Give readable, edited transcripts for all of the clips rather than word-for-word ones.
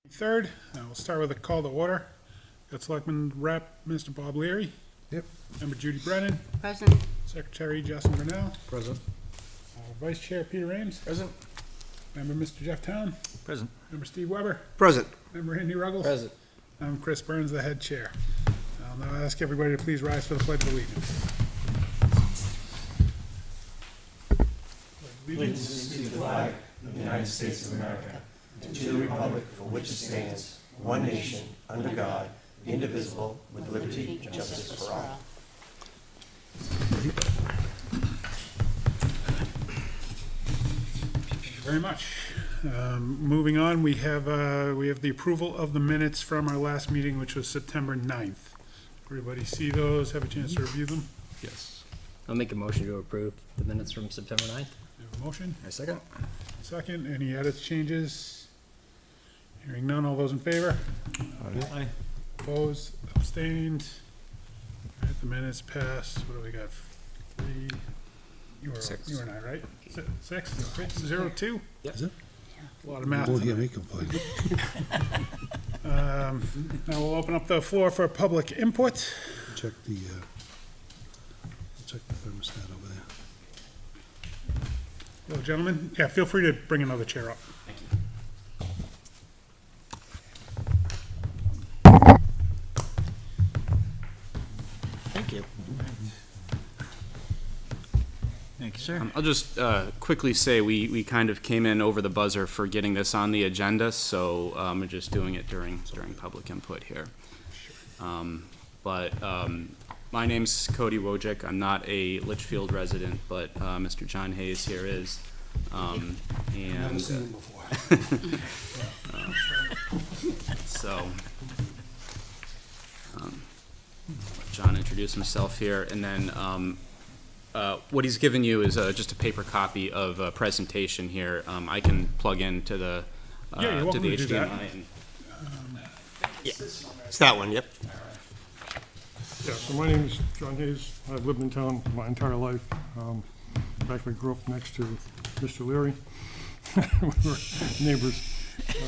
Third, we'll start with a call to order. Got Selectman Rep. Mr. Bob Leary. Yep. Member Judy Brennan. Present. Secretary Justin Brunel. Present. Vice Chair Peter Ames. Present. Member Mr. Jeff Town. Present. Member Steve Weber. Present. Member Andy Ruggles. Present. I'm Chris Burns, the head chair. I'll now ask everybody to please rise for the Pledge of Allegiance. Allegiance to the flag of the United States of America, and to the republic for which it stands, one nation, under God, indivisible, with liberty and justice for all. Thank you very much. Moving on, we have the approval of the minutes from our last meeting, which was September 9th. Everybody see those, have a chance to review them? Yes. I'll make a motion to approve the minutes from September 9th. We have a motion? I second. Second, any edits, changes? Hearing none, all those in favor? Aye. Opposed, abstained. All right, the minutes passed. What do we got? Three, Six. you and I, right? Six, 6-0-2? Yep. Is it? A lot of math Won't hear tonight. me complain. Now we'll open up the floor for public input. Check the thermostat over there. Hello, gentlemen. Yeah, feel free to bring another chair up. Thank you. Thank you, sir. I'll just quickly say we kind of came in over the buzzer for getting this on the agenda, so we're just doing it during public input here. My name's Cody Wojcik. I'm not a Litchfield resident, but Mr. John Hayes here is. Never seen him before. So, let John introduce himself here, and then what he's given you is just a paper copy of a presentation here. I can plug into the Yeah, you're welcome to do that. HDMI. And It's that one, yep. Yeah, so my name is John Hayes. I've lived in town my entire life. Actually grew up next to Mr. Leary. We were neighbors.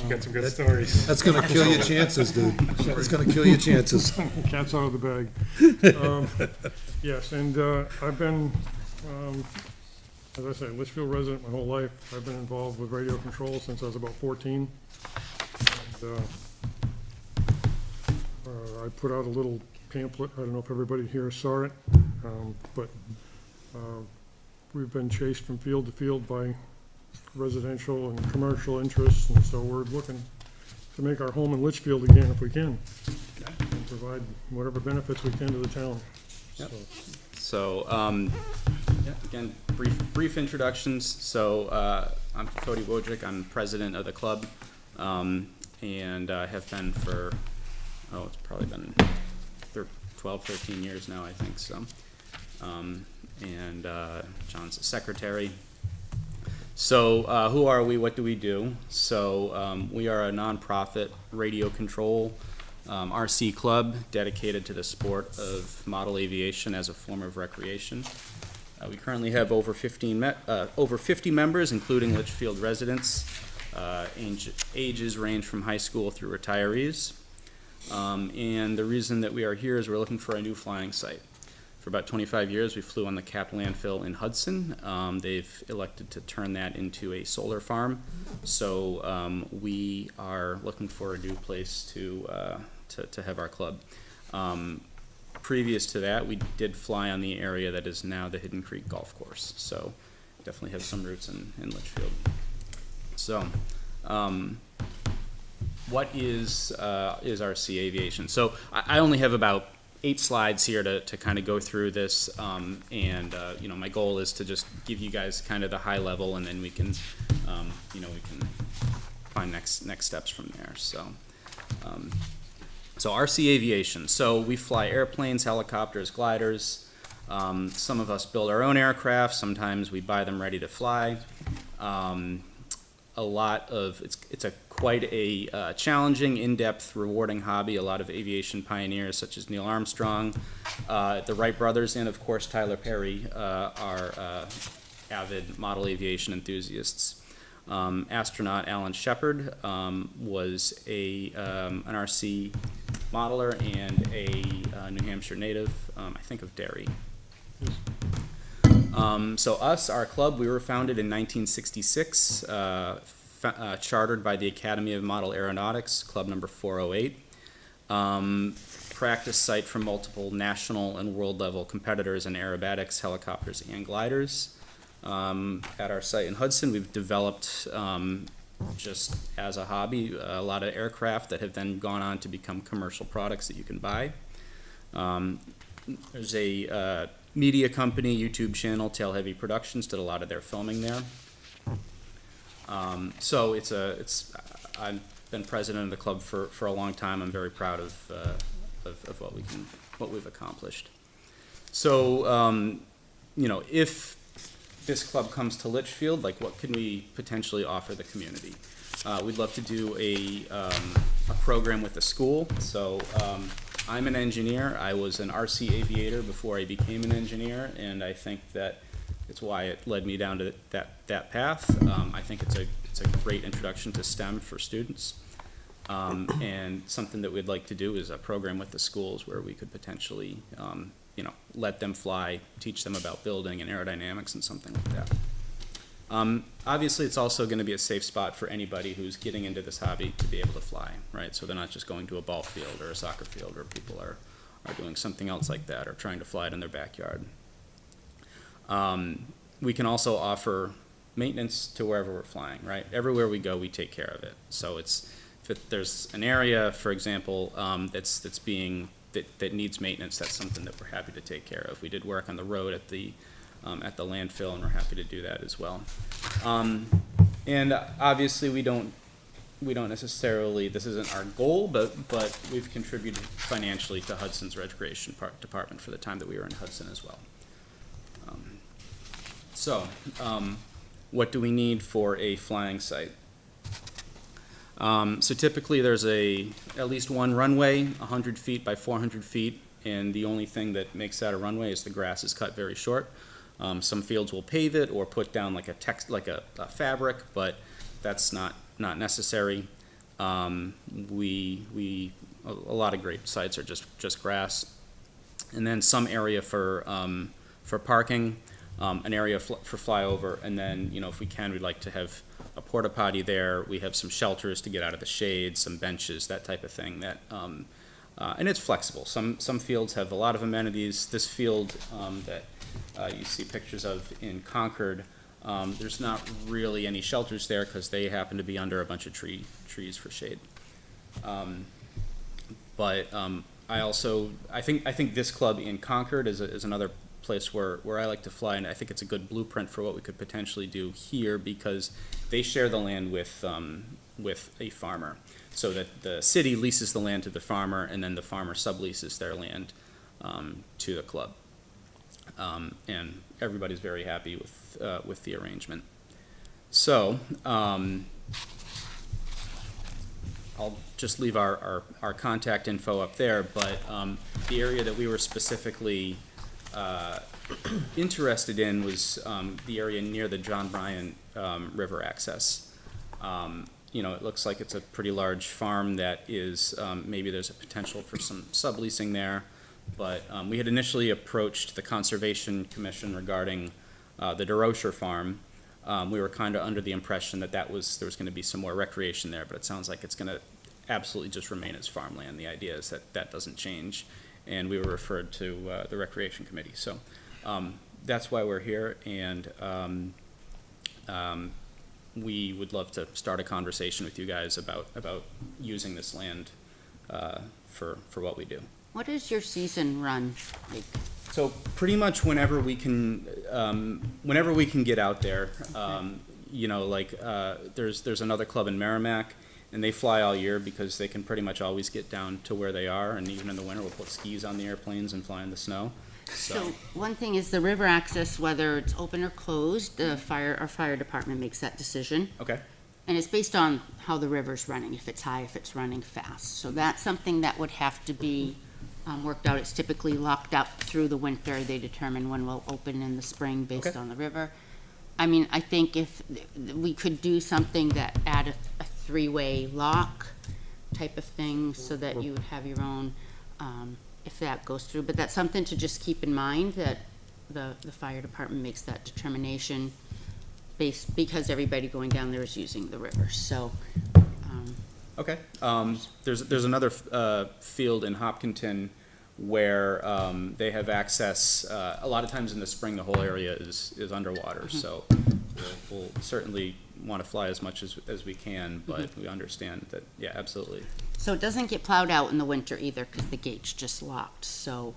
Got some good stories. That's gonna kill your chances, dude. That's gonna kill your chances. Cat's out of the bag. Yes, and I've been, as I say, Litchfield resident my whole life. I've been involved with radio control since I was about 14. And, I put out a little pamphlet. I don't know if everybody here saw it, but we've been chased from field to field by residential and commercial interests, and so we're looking to make our home in Litchfield again if we can, and provide whatever benefits we can to the town. Yep. So, So, again, brief introductions. So, I'm Cody Wojcik. I'm president of the club, and have been for, it's probably been 12, 13 years now, I think so. And John's the secretary. So, who are we? What do we do? So, we are a nonprofit radio control RC club dedicated to the sport of model aviation as a form of recreation. We currently have over 50 members, including Litchfield residents. Ages range from high school through retirees. And the reason that we are here is we're looking for a new flying site. For about 25 years, we flew on the Cap landfill in Hudson. They've elected to turn that into a solar farm. So we are looking for a new place to have our club. Previous to that, we did fly on the area that is now the Hidden Creek Golf Course. So definitely have some roots in Litchfield. So what is RC Aviation? So I only have about 8 slides here to kind of go through this, my goal is to just give you guys kind of the high level, and then we can, we can find next steps from there. So RC Aviation. So we fly airplanes, helicopters, gliders. Some of us build our own aircraft. Sometimes we buy them ready to fly. It's quite a challenging, in-depth, rewarding hobby. A lot of aviation pioneers such as Neil Armstrong, the Wright brothers, and of course Tyler Perry are avid model aviation enthusiasts. Astronaut Alan Shepard was an RC modeler and a New Hampshire native, I think of Derry. So our club, we were founded in 1966, chartered by the Academy of Model Aeronautics, club number 408. Practice site for multiple national and world level competitors in aerobatics, helicopters, and gliders. At our site in Hudson, we've developed, just as a hobby, a lot of aircraft that have then gone on to become commercial products that you can buy. There's a media company, YouTube channel, Tail Heavy Productions, did a lot of their filming there. So I've been president of the club for a long time. I'm very proud of what we've accomplished. So, if this club comes to Litchfield, like, what can we potentially offer the community? We'd love to do a program with the school. So, I'm an engineer. I was an RC aviator before I became an engineer, and I think that it's why it led me down to that path. I think it's a great introduction to STEM for students. And something that we'd like to do is a program with the schools where we could potentially, let them fly, teach them about building and aerodynamics and something like that. Obviously, it's also going to be a safe spot for anybody who's getting into this hobby to be able to fly, right? So they're not just going to a ball field or a soccer field where people are doing something else like that or trying to fly it in their backyard. We can also offer maintenance to wherever we're flying, right? Everywhere we go, we take care of it. So if there's an area, for example, that needs maintenance, that's something that we're happy to take care of. We did work on the road at the landfill, and we're happy to do that as well. And obviously, we don't necessarily, this isn't our goal, but we've contributed financially to Hudson's Recreation Department for the time that we were in Hudson as well. What do we need for a flying site? So typically there's at least one runway, 100 feet by 400 feet, and the only thing that makes that a runway is the grass is cut very short. Some fields will pave it or put down like a fabric, but that's not necessary. A lot of great sites are just grass, and then some area for parking, an area for flyover, and then if we can, we'd like to have a porta potty there. We have some shelters to get out of the shade, some benches, that type of thing. And it's flexible. Some fields have a lot of amenities. This field that you see pictures of in Concord, there's not really any shelters there because they happen to be under a bunch of trees for shade. I think this club in Concord is another place where I like to fly, and I think it's a good blueprint for what we could potentially do here because they share the land with a farmer, so that the city leases the land to the farmer, and then the farmer subleases their land to the club, and everybody's very happy with the arrangement. So I'll just leave our contact info up there, but the area that we were specifically interested in was the area near the John Bryan River access. It looks like it's a pretty large farm that is, maybe there's a potential for some subleasing there, but we had initially approached the Conservation Commission regarding the DeRocher farm. We were kind of under the impression that there was going to be some more recreation there, but it sounds like it's going to absolutely just remain as farmland. The idea is that doesn't change, and we were referred to the Recreation Committee. So that's why we're here, and we would love to start a conversation with you guys about using this land for what we do. What is your season run like? So pretty much whenever we can get out there, there's another club in Merrimack, and they fly all year because they can pretty much always get down to where they are, and even in the winter we'll put skis on the airplanes and fly in the snow. So one thing is the river access, whether it's open or closed, our fire department makes that decision. Okay. And it's based on how the river's running, if it's high, if it's running fast. So that's something that would have to be worked out. It's typically locked up through the winter. They determine when we'll open in the spring based on the river. I mean, I think if we could do something that add a three-way lock type of thing so that you would have your own, if that goes through. But that's something to just keep in mind, that the fire department makes that determination because everybody going down there is using the river, so. Okay. There's another field in Hopkinton where they have access. A lot of times in the spring, the whole area is underwater. So we'll certainly want to fly as much as we can, but we understand that. Yeah, absolutely. So it doesn't get plowed out in the winter either because the gate's just locked. So,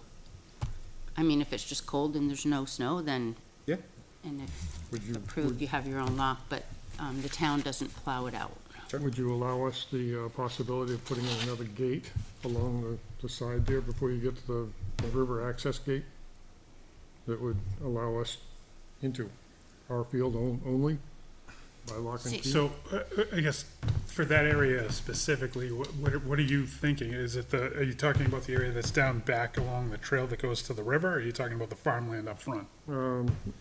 I mean, if it's just cold and there's no snow, then Yeah. and if Would you, approved, you have your own lock. But the town doesn't plow it out. would you allow us the possibility of putting in another gate along the side there before you get to the river access gate? That would allow us into our field only by lock and See- key? So, I guess for that area specifically, what are you thinking? Is it are you talking about the area that's down back along the trail that goes to the river, or are you talking about the farmland up front? A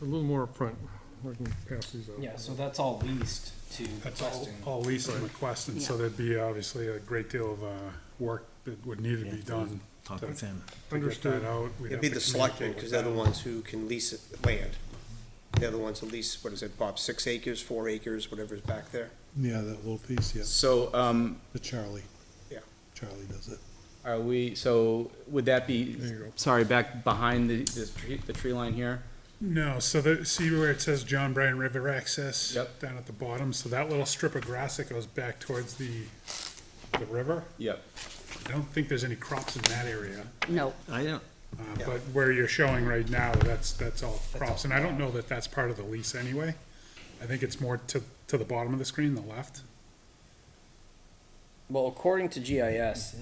little more upfront. I can pass these out. Yeah, so that's all leased to That's Weston. all leased and McQueston, so Yeah. there'd be obviously a great deal of work that would need to be done Talk to with them. to get that out. We'd It'd have be to the selectmen, communicate because with they're the them. ones who can lease it, land. They're the ones that lease, what is it, Bob, 6 acres, 4 acres, whatever's back there? Yeah, that little piece, yeah. So The Charlie. Yeah. Charlie does it. are we? So would that be? There you go. Sorry, back behind the tree line here. No, so see where it says John Bryan River Access? Yep. Down at the bottom, so that little strip of grass that goes back towards the river, Yep. I don't think there's any crops in that area. No, I don't, Yeah. But where you're showing right now, that's all crops, and I don't know that that's part of the lease anyway. I think it's more to the bottom of the screen, the left. Well, according to GIS,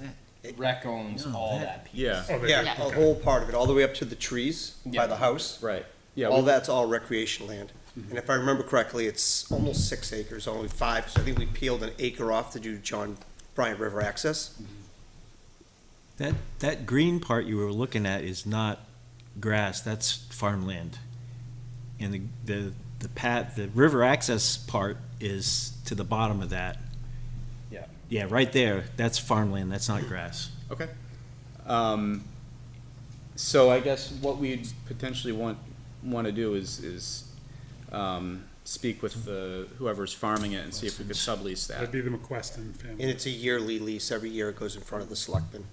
Rec owns No, all that- that piece. Yeah. Oh, they Yeah, do, a okay. whole part of it, all the way up to the trees by the house. Right. Yeah. All that's all recreation land. And if I remember correctly, it's almost 6 acres, only 5, so I think we peeled an acre off to do John Bryant River access. That green part you were looking at is not grass, that's farmland. And the river access part is to the bottom of that. Yeah. Yeah, right there, that's farmland, that's not grass. Okay. So I guess what we'd potentially want to do is speak with whoever's farming it and see if we could sublease That'd that. be the McQueston family. And it's a yearly lease, every year it goes in front of the selectmen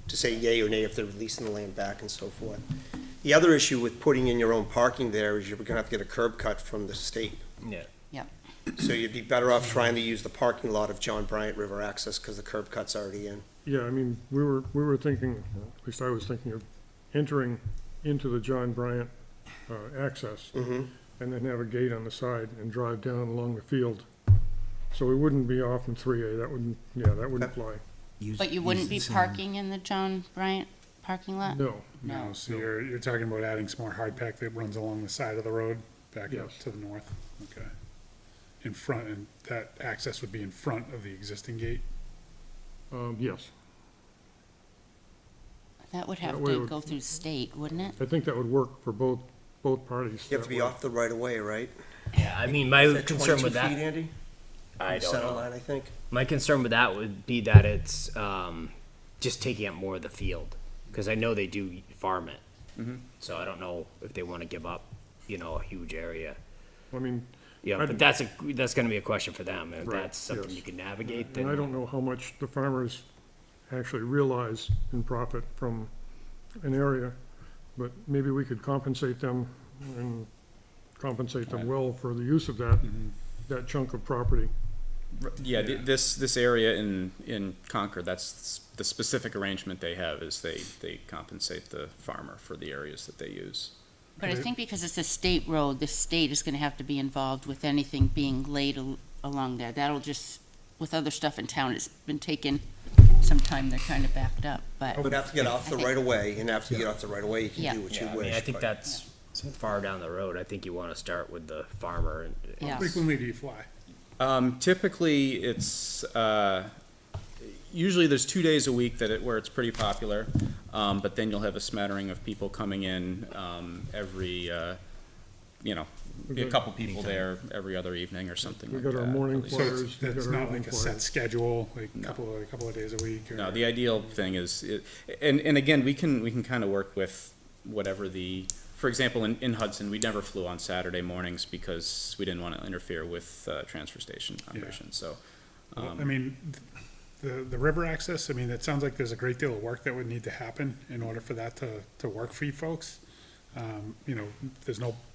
to say yay or nay if they're releasing the land back and so forth. The other issue with putting in your own parking there is you're gonna have to get a curb cut from the state. Yeah. So you'd be better off trying to use the parking lot of John Bryant River access, because the curb cut's already in. Yeah, I mean, we were thinking, at least I was thinking of entering into the John Bryant access Mm-hmm. and then have a gate on the side and drive down along the field. So we wouldn't be off in 3A, that wouldn't fly. but you wouldn't be parking in the John Bryant parking lot? No, No, so you're talking about adding some more hard pack that runs along the side of the road, back up Yes. to the north, okay. In front, and that access would be in front of the existing gate? yes, That would That have way it to would- go through state, wouldn't it? I think that would work for both parties. You have to be that way. off the right of way, right? Yeah, I mean, my Is that concern 22 with that, feet, Andy? I don't Center know. line, I think. My concern with that would be that it's just taking up more of the field, because I know they do farm it. Mhm. So I don't know if they want to give up, a huge area. I mean, Yeah, I'd- but that's going to be a question for them. If Right, that's something yes. you can navigate, and I then don't know how much the farmers actually realize in profit from an area, but maybe we could compensate them and compensate them well for the use of that chunk of property. Yeah, this area in Concord, that's the specific arrangement they have, is they compensate the farmer for the areas that they use. But I think because it's a state road, the state is gonna have to be involved with anything being laid along there. That'll just, with other stuff in town, it's been taking some time, they're kind of backed up, but, But have to get off the right of way, and after you get off the right of way, you Yeah. can do what you yeah, I wish. mean, I think but- that's far down the road. I think you want to start with the farmer. And, yeah. How frequently do you fly? Typically, it's, usually there's 2 days a week where it's pretty popular, but then you'll have a smattering of people coming in every you know, be a couple people there every other evening or something We like got that. our morning at least. So flyers. it's, we it's got our not evening like a set flyers. schedule, like a couple of days a week? No, or- the ideal thing is, and again, we can kind of work with whatever for example, in Hudson, we never flew on Saturday mornings because we didn't want to interfere with transfer station operations, so. Well, I mean, the river access, I mean, it sounds like there's a great deal of work that would need to happen in order for that to work for you folks. You know,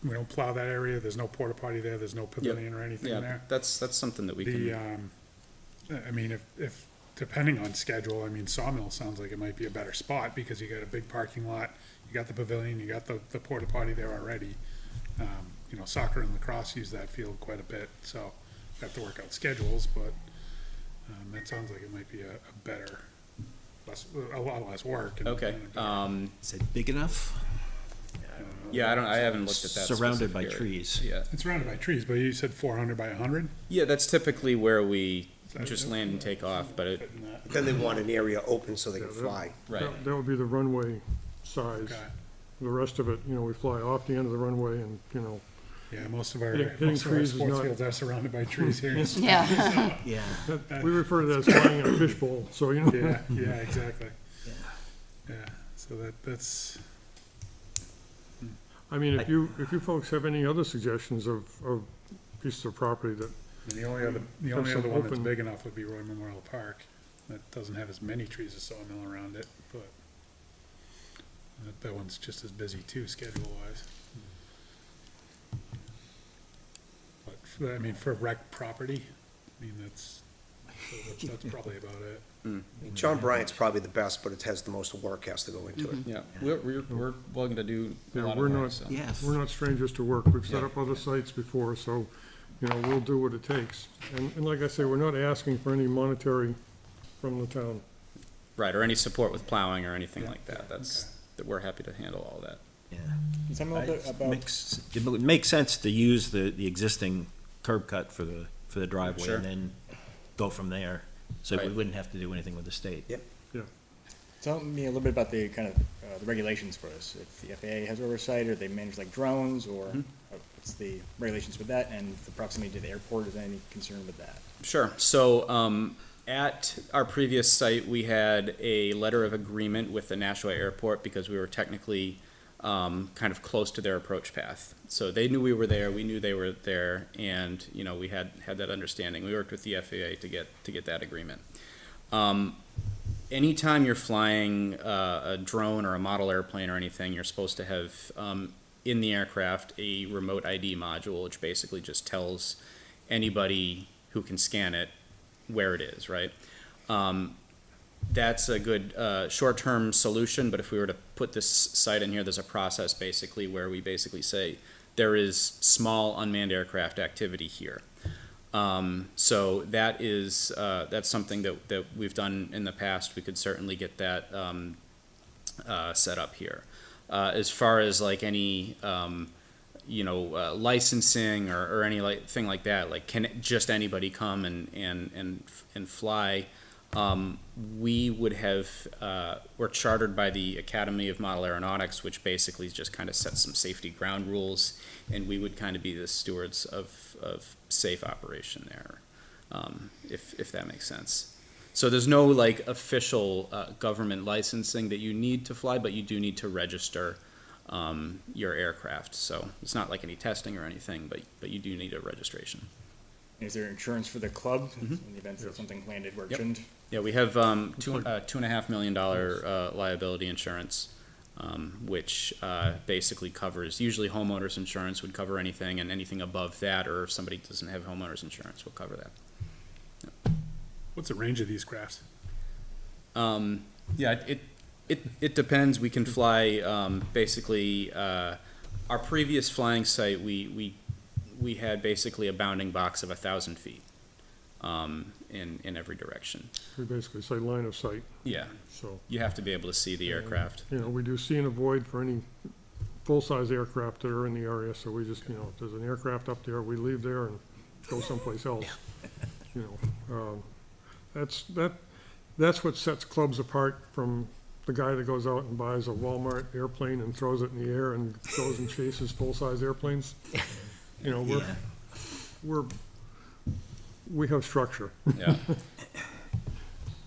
we don't plow that area, there's no porta potty there, there's no pavilion or anything Yeah, there. that's something that we The, can, I mean, if, depending on schedule, I mean, Sawmill sounds like it might be a better spot because you got a big parking lot, you got the pavilion, you got the porta potty there already. You know, soccer and lacrosse use that field quite a bit, so you have to work out schedules, but, that sounds like it might be a better, a lot less work. and- okay. and a better- Is it big enough? Yeah, I haven't looked at that. Surrounded specific by area. trees. Yeah. It's surrounded by trees, but you said 400 by 100? Yeah, that's typically where we just land and take off, but it, Then they want an area open so they can Yeah, fly. right. That would be the runway size. Okay. The rest of it, you know, we fly off the end of the runway and, you know, Yeah, most of our, Hitting most of our trees is sports not- fields are surrounded by trees here. in Yeah. Yeah. we refer to that as flying a fishbowl, so, you know. Yeah, yeah, exactly. Yeah, so that's, I mean, if you folks have any other suggestions of pieces of property that, I mean, the only some other one that's open- big enough would be Roy Memorial Park. That doesn't have as many trees as Sawmill around it, but that one's just as busy too, schedule-wise. But, I mean, for rec property, I mean, that's probably about it. John Bryant's probably the best, but it has the most work has to go into it. Yeah, we're willing to do a Yeah, lot we're of not- work, so. Yeah. we're not strangers to work. We've set up other sites before, so, you know, we'll do what it takes. And like I say, we're not asking for any monetary from the town. Right, or any support with plowing or anything like that, that we're happy to handle all that. Yeah. Can you tell me a little bit about, It would make sense to use the existing curb cut for the driveway Sure. and then go from there. So we Right. wouldn't have to do anything with the state. tell me a little bit about the kind of, the regulations for this? If the FAA has oversight, or they manage like drones, or what's the regulations with that, and the proximity to the airport, is there any concern with that? Sure. So, at our previous site, we had a letter of agreement with the Nashua Airport because we were technically kind of close to their approach path. So they knew we were there, we knew they were there, and, you know, we had that understanding. We worked with the FAA to get that agreement. Anytime you're flying a drone or a model airplane or anything, you're supposed to have in the aircraft a remote ID module, which basically just tells anybody who can scan it where it is, right? That's a good short-term solution, but if we were to put this site in here, there's a process basically where we basically say there is small unmanned aircraft activity here. So that is that's something that we've done in the past. We could certainly get that set up here. As far as like any licensing or any thing like that, like can just anybody come and fly? We would have, we're chartered by the Academy of Model Aeronautics, which basically just kind of sets some safety ground rules, and we would kind of be the stewards of safe operation there, if that makes sense. So there's no like official government licensing that you need to fly, but you do need to register your aircraft. So it's not like any testing or anything, but you do need a registration. Is there insurance for the club in the event that something landed where it Yep. shouldn't? Yeah, we have $2.5 million liability insurance, which basically covers, usually homeowners insurance would cover anything, and anything above that, or if somebody doesn't have homeowners insurance, will cover that. What's the range of these crafts? Yeah, it depends. We can fly basically our previous flying site. We had basically a bounding box of 1,000 feet in every direction. We basically say line of sight, Yeah, so, you have to be able to see the aircraft. you know, we do see and avoid for any full-size aircraft that are in the area, so we just, you know, if there's an aircraft up there, we leave there and go someplace else. You know, that's what sets clubs apart from the guy that goes out and buys a Walmart airplane and throws it in the air and goes and chases full-size airplanes. You know, we have structure. Yeah.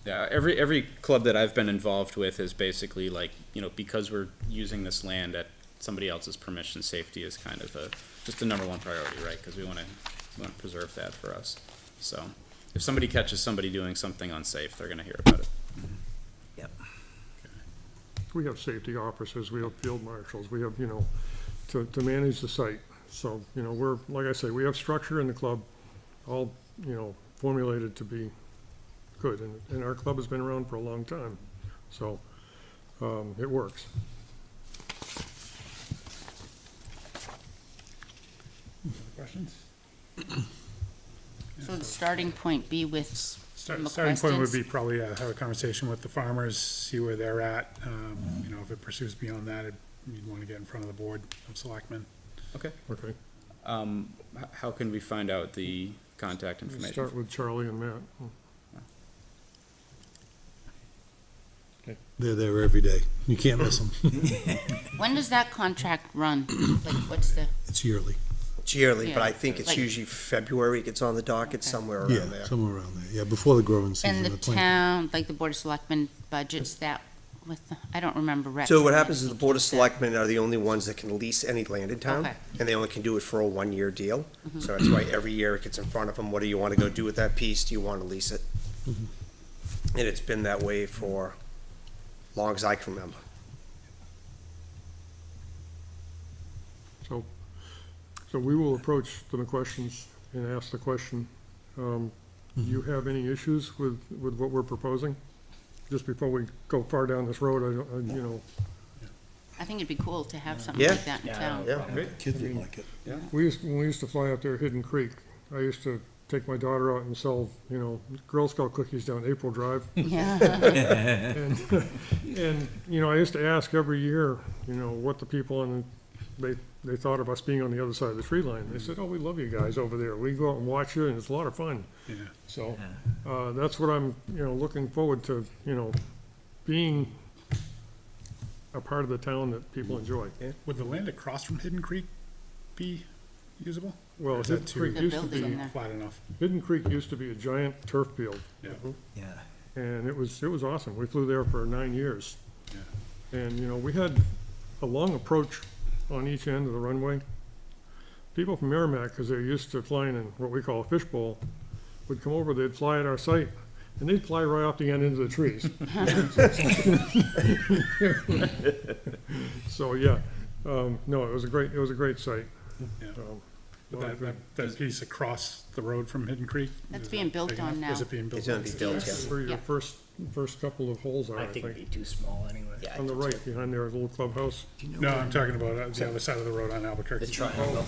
Yeah, every club that I've been involved with is basically like, you know, because we're using this land at somebody else's permission, safety is kind of just the number one priority, right? Because we want to preserve that for us. So if somebody catches somebody doing something unsafe, they're gonna hear about it. We have safety officers, we have field marshals, we have, you know, to manage the site. So, you know, we're, like I say, we have structure in the club, all, you know, formulated to be good. And our club has been around for a long time, so, it works. Questions? So the starting point be with Starting point would be McQuestion's? probably have a conversation with the farmers, see where they're at. You know, if it pursues beyond that, you'd want to get in front of the board of selectmen. Okay. Okay, How can we find out the contact we'll information? start with Charlie and Matt. They're there every day. You can't miss them. When does that contract run? Like, what's the, It's yearly. It's yearly, but Yeah. I think it's Like- usually February, it gets on the docket, Okay. somewhere Yeah, around there. somewhere around there. Yeah, before the growing season. and the plant. town, like the Board of Selectmen budgets that with, I don't remember. rec- So what happens is the Board of Selectmen are the only ones that can lease any land in town, Okay. and they only can do it for a one-year deal. So that's why every year it gets in front of them, what do you want to go do with that piece? Do you want to lease it? And it's been that way for long as I can remember. So we will approach the McQuestions and ask the question, do you have any issues with what we're proposing? Just before we go far down this road, you know, I think it'd be cool to have something Yeah. like that in town. Yeah. Kids would like it. when we used to fly up there Hidden Creek, I used to take my daughter out and sell, you know, Girl Scout cookies down April Drive. Yeah. And, you know, I used to ask every year, you know, what the people on, they thought of us being on the other side of the tree line. They said, oh, we love you guys over there. We go out and watch you, and it's a lot of fun. Yeah. So, that's what I'm, you know, looking forward to, you know, being a part of the town that people enjoy. Would the land across from Hidden Creek be usable? Well, Or is that Hidden too Creek The used to building be, in there. flat enough? Hidden Creek used to be a giant turf field, Yeah. Yeah. and it was awesome. We flew there for 9 years. Yeah. And, you know, we had a long approach on each end of the runway. People from Merrimack, because they're used to flying in what we call a fishbowl, would come over, they'd fly at our site, and they'd fly right off the end into the trees. So, yeah, no, it was a great site. Yeah. Um, But lot of good- that piece across the road from Hidden Creek? That's is being that built big on enough? now. Is it being built? It's gonna on? be built, yeah. Where your Yeah. first couple of holes are, I think. be too small anyway. Yeah, On the right, behind their little clubhouse. No, I'm talking about the other side of the road on Albuquerque. The triangle.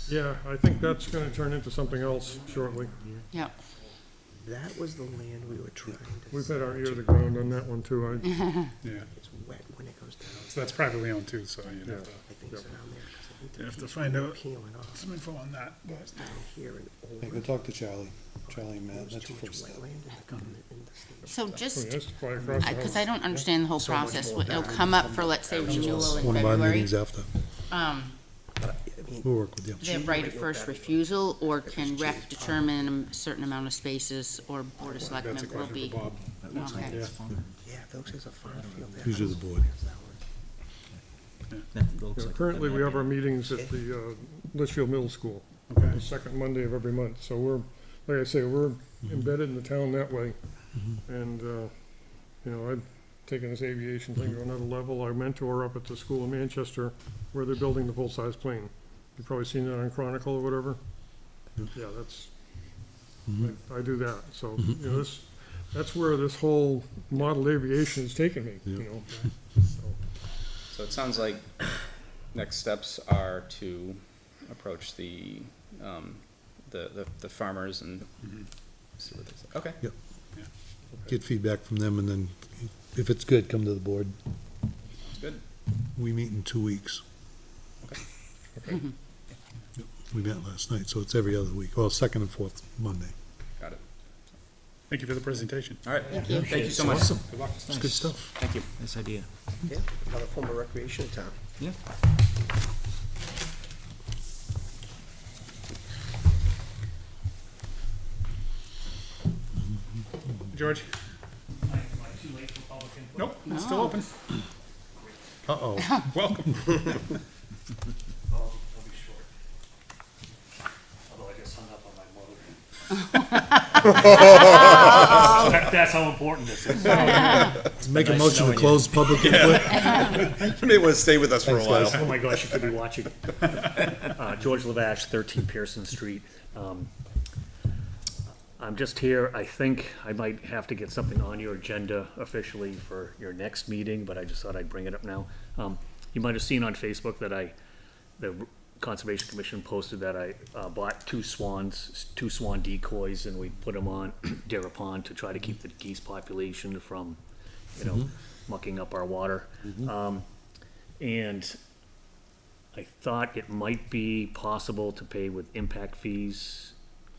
Yeah, I think that's gonna turn into something else shortly. Yeah. That was the land we were trying to. We've had our ear to the ground on that one too. Yeah, It's wet when it goes down. so that's privately owned too, so you'd have to, I think it's down there. 'cause I think the you'd have to piece find we were out Peeling off some info on that, but. is down here and Yeah, over. go talk to Charlie and Matt. There's That's too the much first step. wetland in the government in the state. So I mean, just, that's fly across the because house. I don't understand the whole So much process, more it'll back. come up for, let's say, renewal in One of our February. meetings after. But I mean, We'll work with you. Their right of first refusal, or can rec determine a certain amount of spaces, or Board of That's a Selectmen will question be? for Bob. Okay. Yeah. yeah, those is a farm field there. Usually the board. That looks Yeah, like currently, that we might have be- our meetings at the Litchfield Middle School, Okay. the second Monday of every month. So we're, like I say, we're embedded in the town that way. And, you know, I've taken this aviation thing to another level. Our mentor up at the school in Manchester, where they're building the full-size plane. You've probably seen that on Chronicle or whatever. Yeah, that's, I do that. So, you know, that's where this whole model aviation has taken me, you know. So, So it sounds like next steps are to approach the farmers and see what they say. Okay. Get feedback from them, and then if it's good, come to the board. That's good. We meet in 2 weeks. Okay. We met last night, so it's every other week, well, second and fourth Monday. Got it. Thank you for the presentation. All right, Thank you. thank you so much. Awesome. Good luck. It's good stuff. Thank you. Nice idea. Yeah, another form of recreation in town. Yeah. George? Nope, it's still open. Uh-oh. Welcome. I'll be short. Although I just hung up on my mother. That's how important this is. Make a motion to close public input. You may want to stay with us for a Thanks, while. guys. Oh my gosh, you could be watching. George Lavash, 13 Pearson Street. I'm just here, I think I might have to get something on your agenda officially for your next meeting, but I just thought I'd bring it up now. You might have seen on Facebook that the Conservation Commission posted that I bought two swan decoys, and we put them on Dara Pond to try to keep the geese population from, mucking up our water. And I thought it might be possible to pay with impact fees,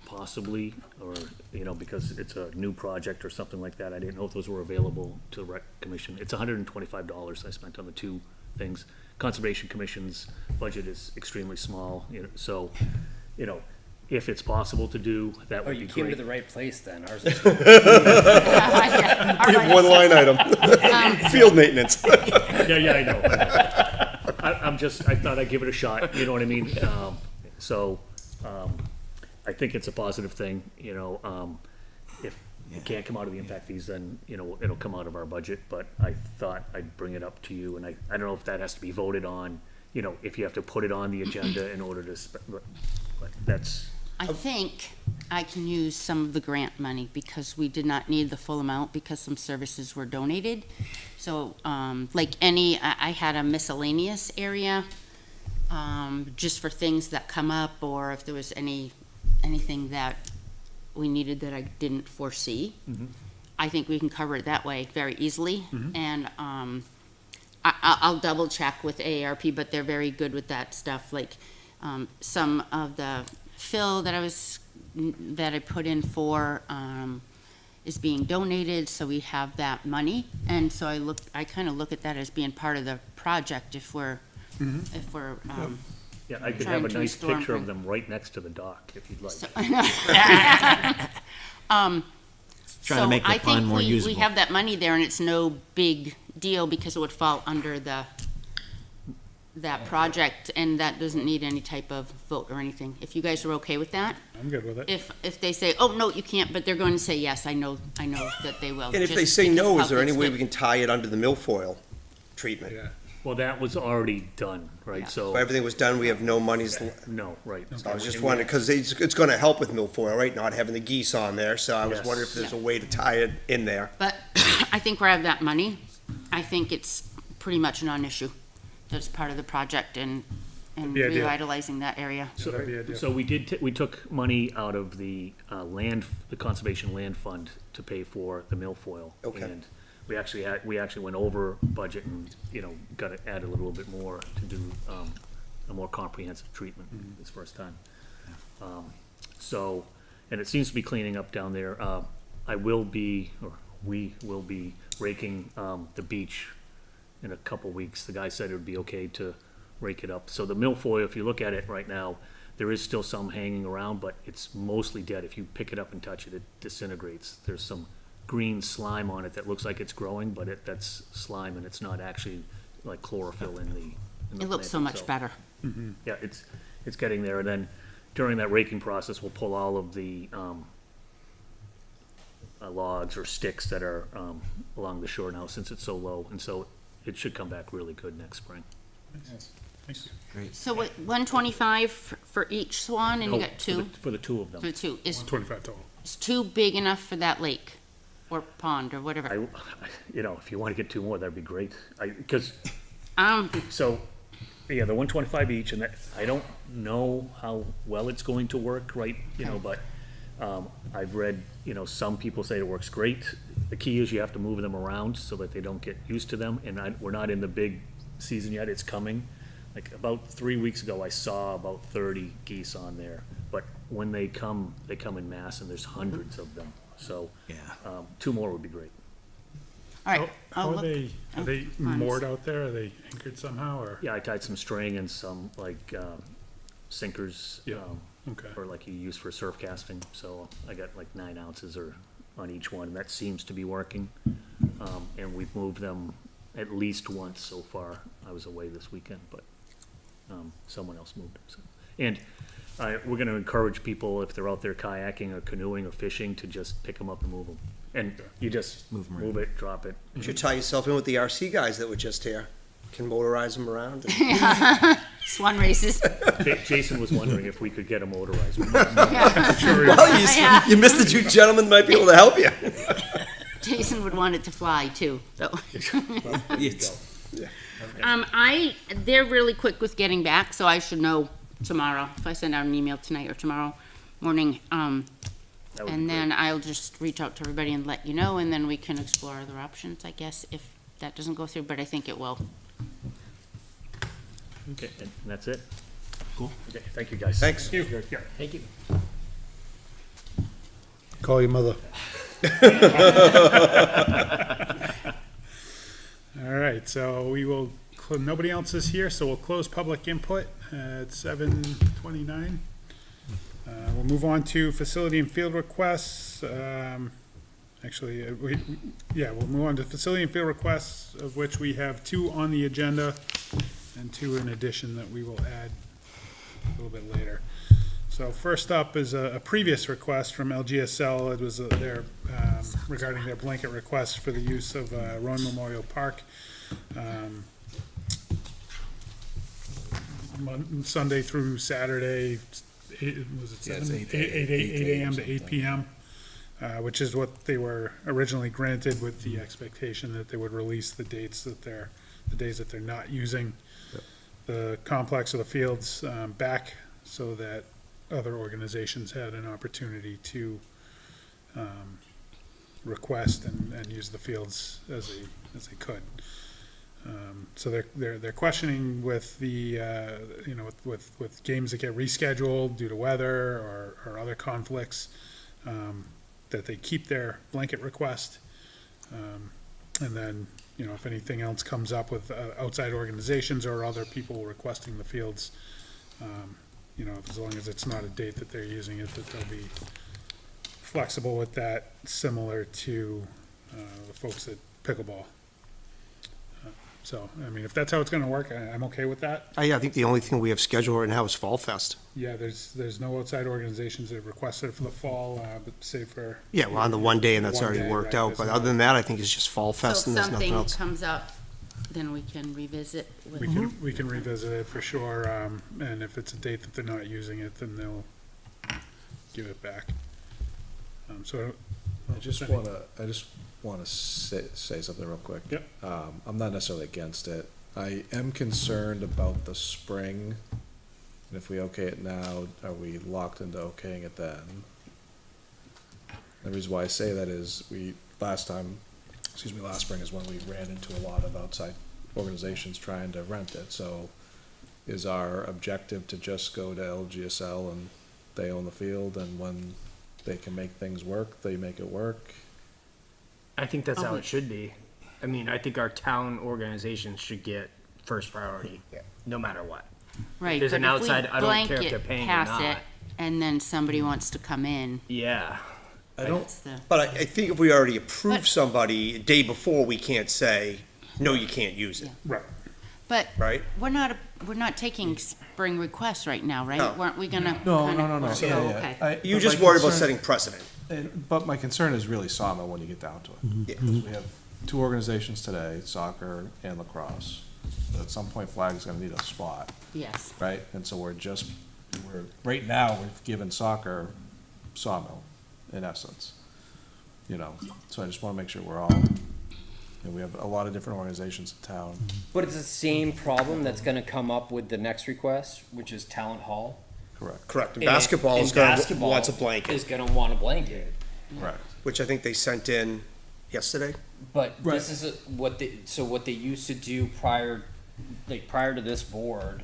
possibly, or, because it's a new project or something like that. I didn't know if those were available to the Rec Commission. It's $125 I spent on the two things. Conservation Commission's budget is extremely small, so, if it's possible to do, that Oh, would be you came to great. the right place then. Ours is We have one line item, field maintenance. Yeah, I know. I thought I'd give it a shot, you know what I mean? I think it's a positive thing, if it can't come out of the impact fees, then, it'll come out of our budget, but I thought I'd bring it up to you, and I don't know if that has to be voted on, if you have to put it on the agenda in order to, but that's, I think I can use some of the grant money because we did not need the full amount because some services were donated. So, I had a miscellaneous area, just for things that come up, or if there was anything that we needed that I didn't foresee. I think we can cover it that way very easily. And I'll double check with AARP, but they're very good with that stuff. Like some of the fill that I put in for is being donated, so we have that money. And so I kind of look at that as being part of the project if we're yeah, I could Trying have a to nice restore picture of them. them right next to the dock, if you'd like. Trying to make the pond more I think we usable. have that money there, and it's no big deal because it would fall under that project, and that doesn't need any type of vote or anything. If you guys are okay with that, I'm good with it. if they say, oh, no, you can't, but they're going to say yes, I know that they will. And if they just say because no, of is there how any things way went. we can tie it under the milfoil treatment? Yeah. Well, that was already done, right, Yeah. so, If everything was done, we have no monies. no, right. I was just wondering, because it's gonna help with milfoil, right, not having the geese on there, so I was Yes. wondering if there's a way to tie it in there. But I think we have that money. I think it's pretty much a non-issue. That's part of the project and be ideal. revitalizing that area. So, That'd be ideal. so we took money out of the the conservation land fund to pay for the milfoil. Okay. And we actually went over budget and, got to add a little bit more to do, a more comprehensive treatment this first time. So, and it seems to be cleaning up down there. we will be raking, the beach in a couple weeks. The guy said it would be okay to rake it up. So the milfoil, if you look at it right now, there is still some hanging around, but it's mostly dead. If you pick it up and touch it, it disintegrates. There's some green slime on it that looks like it's growing, but that's slime, and it's not actually like chlorophyll in the It looks so plant much itself. better. Yeah, it's getting there, and then during that raking process, we'll pull all of the logs or sticks that are along the shore now, since it's so low, and so it should come back really good next spring. So what, 125 for each swan, and you No, got two? For the two of For them. two. Is 25 total. two big enough for that lake or pond or whatever? If you want to get two more, that'd be great. Because, Um, so, yeah, the 125 each, and that, I don't know how well it's going to work, right, but I've read, some people say it works great. The key is you have to move them around so that they don't get used to them, and we're not in the big season yet, it's coming. Like, about 3 weeks ago, I saw about 30 geese on there, but when they come in mass, and there's hundreds of them. so, Yeah. 2 more would be great. All right. How I'll are look- they, are they funds. moored out there? Are they anchored somehow, or? Yeah, I tied some string and some, like, sinkers, Yeah. Okay. or like you use for surf casting, so I got like 9 ounces or on each one, and that seems to be working. And we've moved them at least once so far. I was away this weekend, but, someone else moved them, so. And, we're gonna encourage people, if they're out there kayaking or canoeing or fishing, to just pick them up and move them. And you just Move 'em around. move it, drop it. You should tie yourself in with the RC guys that were just here. Can motorize them around. and- Swan races. Jason was wondering if we could get a motorized one. Well, Yeah. you missed the two gentlemen that might be able to help you. Jason would want it to fly too, so. It's- They're really quick with getting back, so I should know tomorrow, if I send out an email tonight or tomorrow morning. That would be And great. then I'll just reach out to everybody and let you know, and then we can explore other options, I guess, if that doesn't go through, but I think it will. Okay, and that's it? Cool. Okay, thank you, guys. Thanks. Yeah. Thank you. Call your mother. All right, so we will, nobody else is here, so we'll close public input at 7:29. We'll move on to facility and field requests. Actually, we'll move on to facility and field requests, of which we have 2 on the agenda and 2 in addition that we will add a little bit later. So first up is a previous request from LGSL. It was their, regarding their blanket request for the use of Rowan Memorial Park. Sunday through Saturday, was it Yeah, it's 7? 8 8 a.m. to 8 p.m., which is what they were originally granted, with the expectation that they would release the dates that the days that they're not using the complex or the fields back, so that other organizations had an opportunity to request and use the fields as they could. So they're questioning with the, with games that get rescheduled due to weather or other conflicts, that they keep their blanket request. And then, if anything else comes up with outside organizations or other people requesting the fields, as long as it's not a date that they're using it, that they'll be flexible with that, similar to the folks at pickleball. So, if that's how it's gonna work, I'm okay with that. Yeah, I think the only thing we have scheduled right now is Fall Fest. Yeah, there's no outside organizations that have requested it for the fall, but say for. Yeah, we're on the one day and that's One already day, worked right, out, there's but no- other than that, I think it's just Fall So Fest if and there's nothing something else. comes up, then we can revisit with. We can revisit it for sure, and if it's a date that they're not using it, then they'll give it back. So. I just wanna say something real quick. Yep. I'm not necessarily against it. I am concerned about the spring, and if we okay it now, are we locked into okaying it then? The reason why I say that is last spring is when we ran into a lot of outside organizations trying to rent it, so is our objective to just go to LGSL and they own the field, and when they can make things work, they make it work? I think that's how Oh. it should be. I mean, I think our town organizations should get first priority, no matter what. Right, There's but an if we outside- I don't care if blanket they're paying or pass it, not. and then somebody wants to come in, Yeah. that's the. But I think if we already approve But- somebody a day before, we can't say, no, you can't use it, Right. But right? we're not taking spring requests right now, right? No. Weren't we gonna? No, kinda- no. Oh, Yeah, okay. yeah. You just worry about setting precedent. But my concern is really Sawmill when you get down to it. Yeah. Because we have 2 organizations today, soccer and lacrosse. At some point, Flag's gonna need a spot, Yes. right? And so right now, we've given soccer Sawmill, in essence. So I just wanna make sure we're all, we have a lot of different organizations in town. But it's the same problem that's gonna come up with the next request, which is Talent Hall. Correct. Correct. And basketball is gonna, basketball wants a blanket, Is gonna want a blanket. Right. which I think they sent in yesterday. But this is what they used to do prior to this board,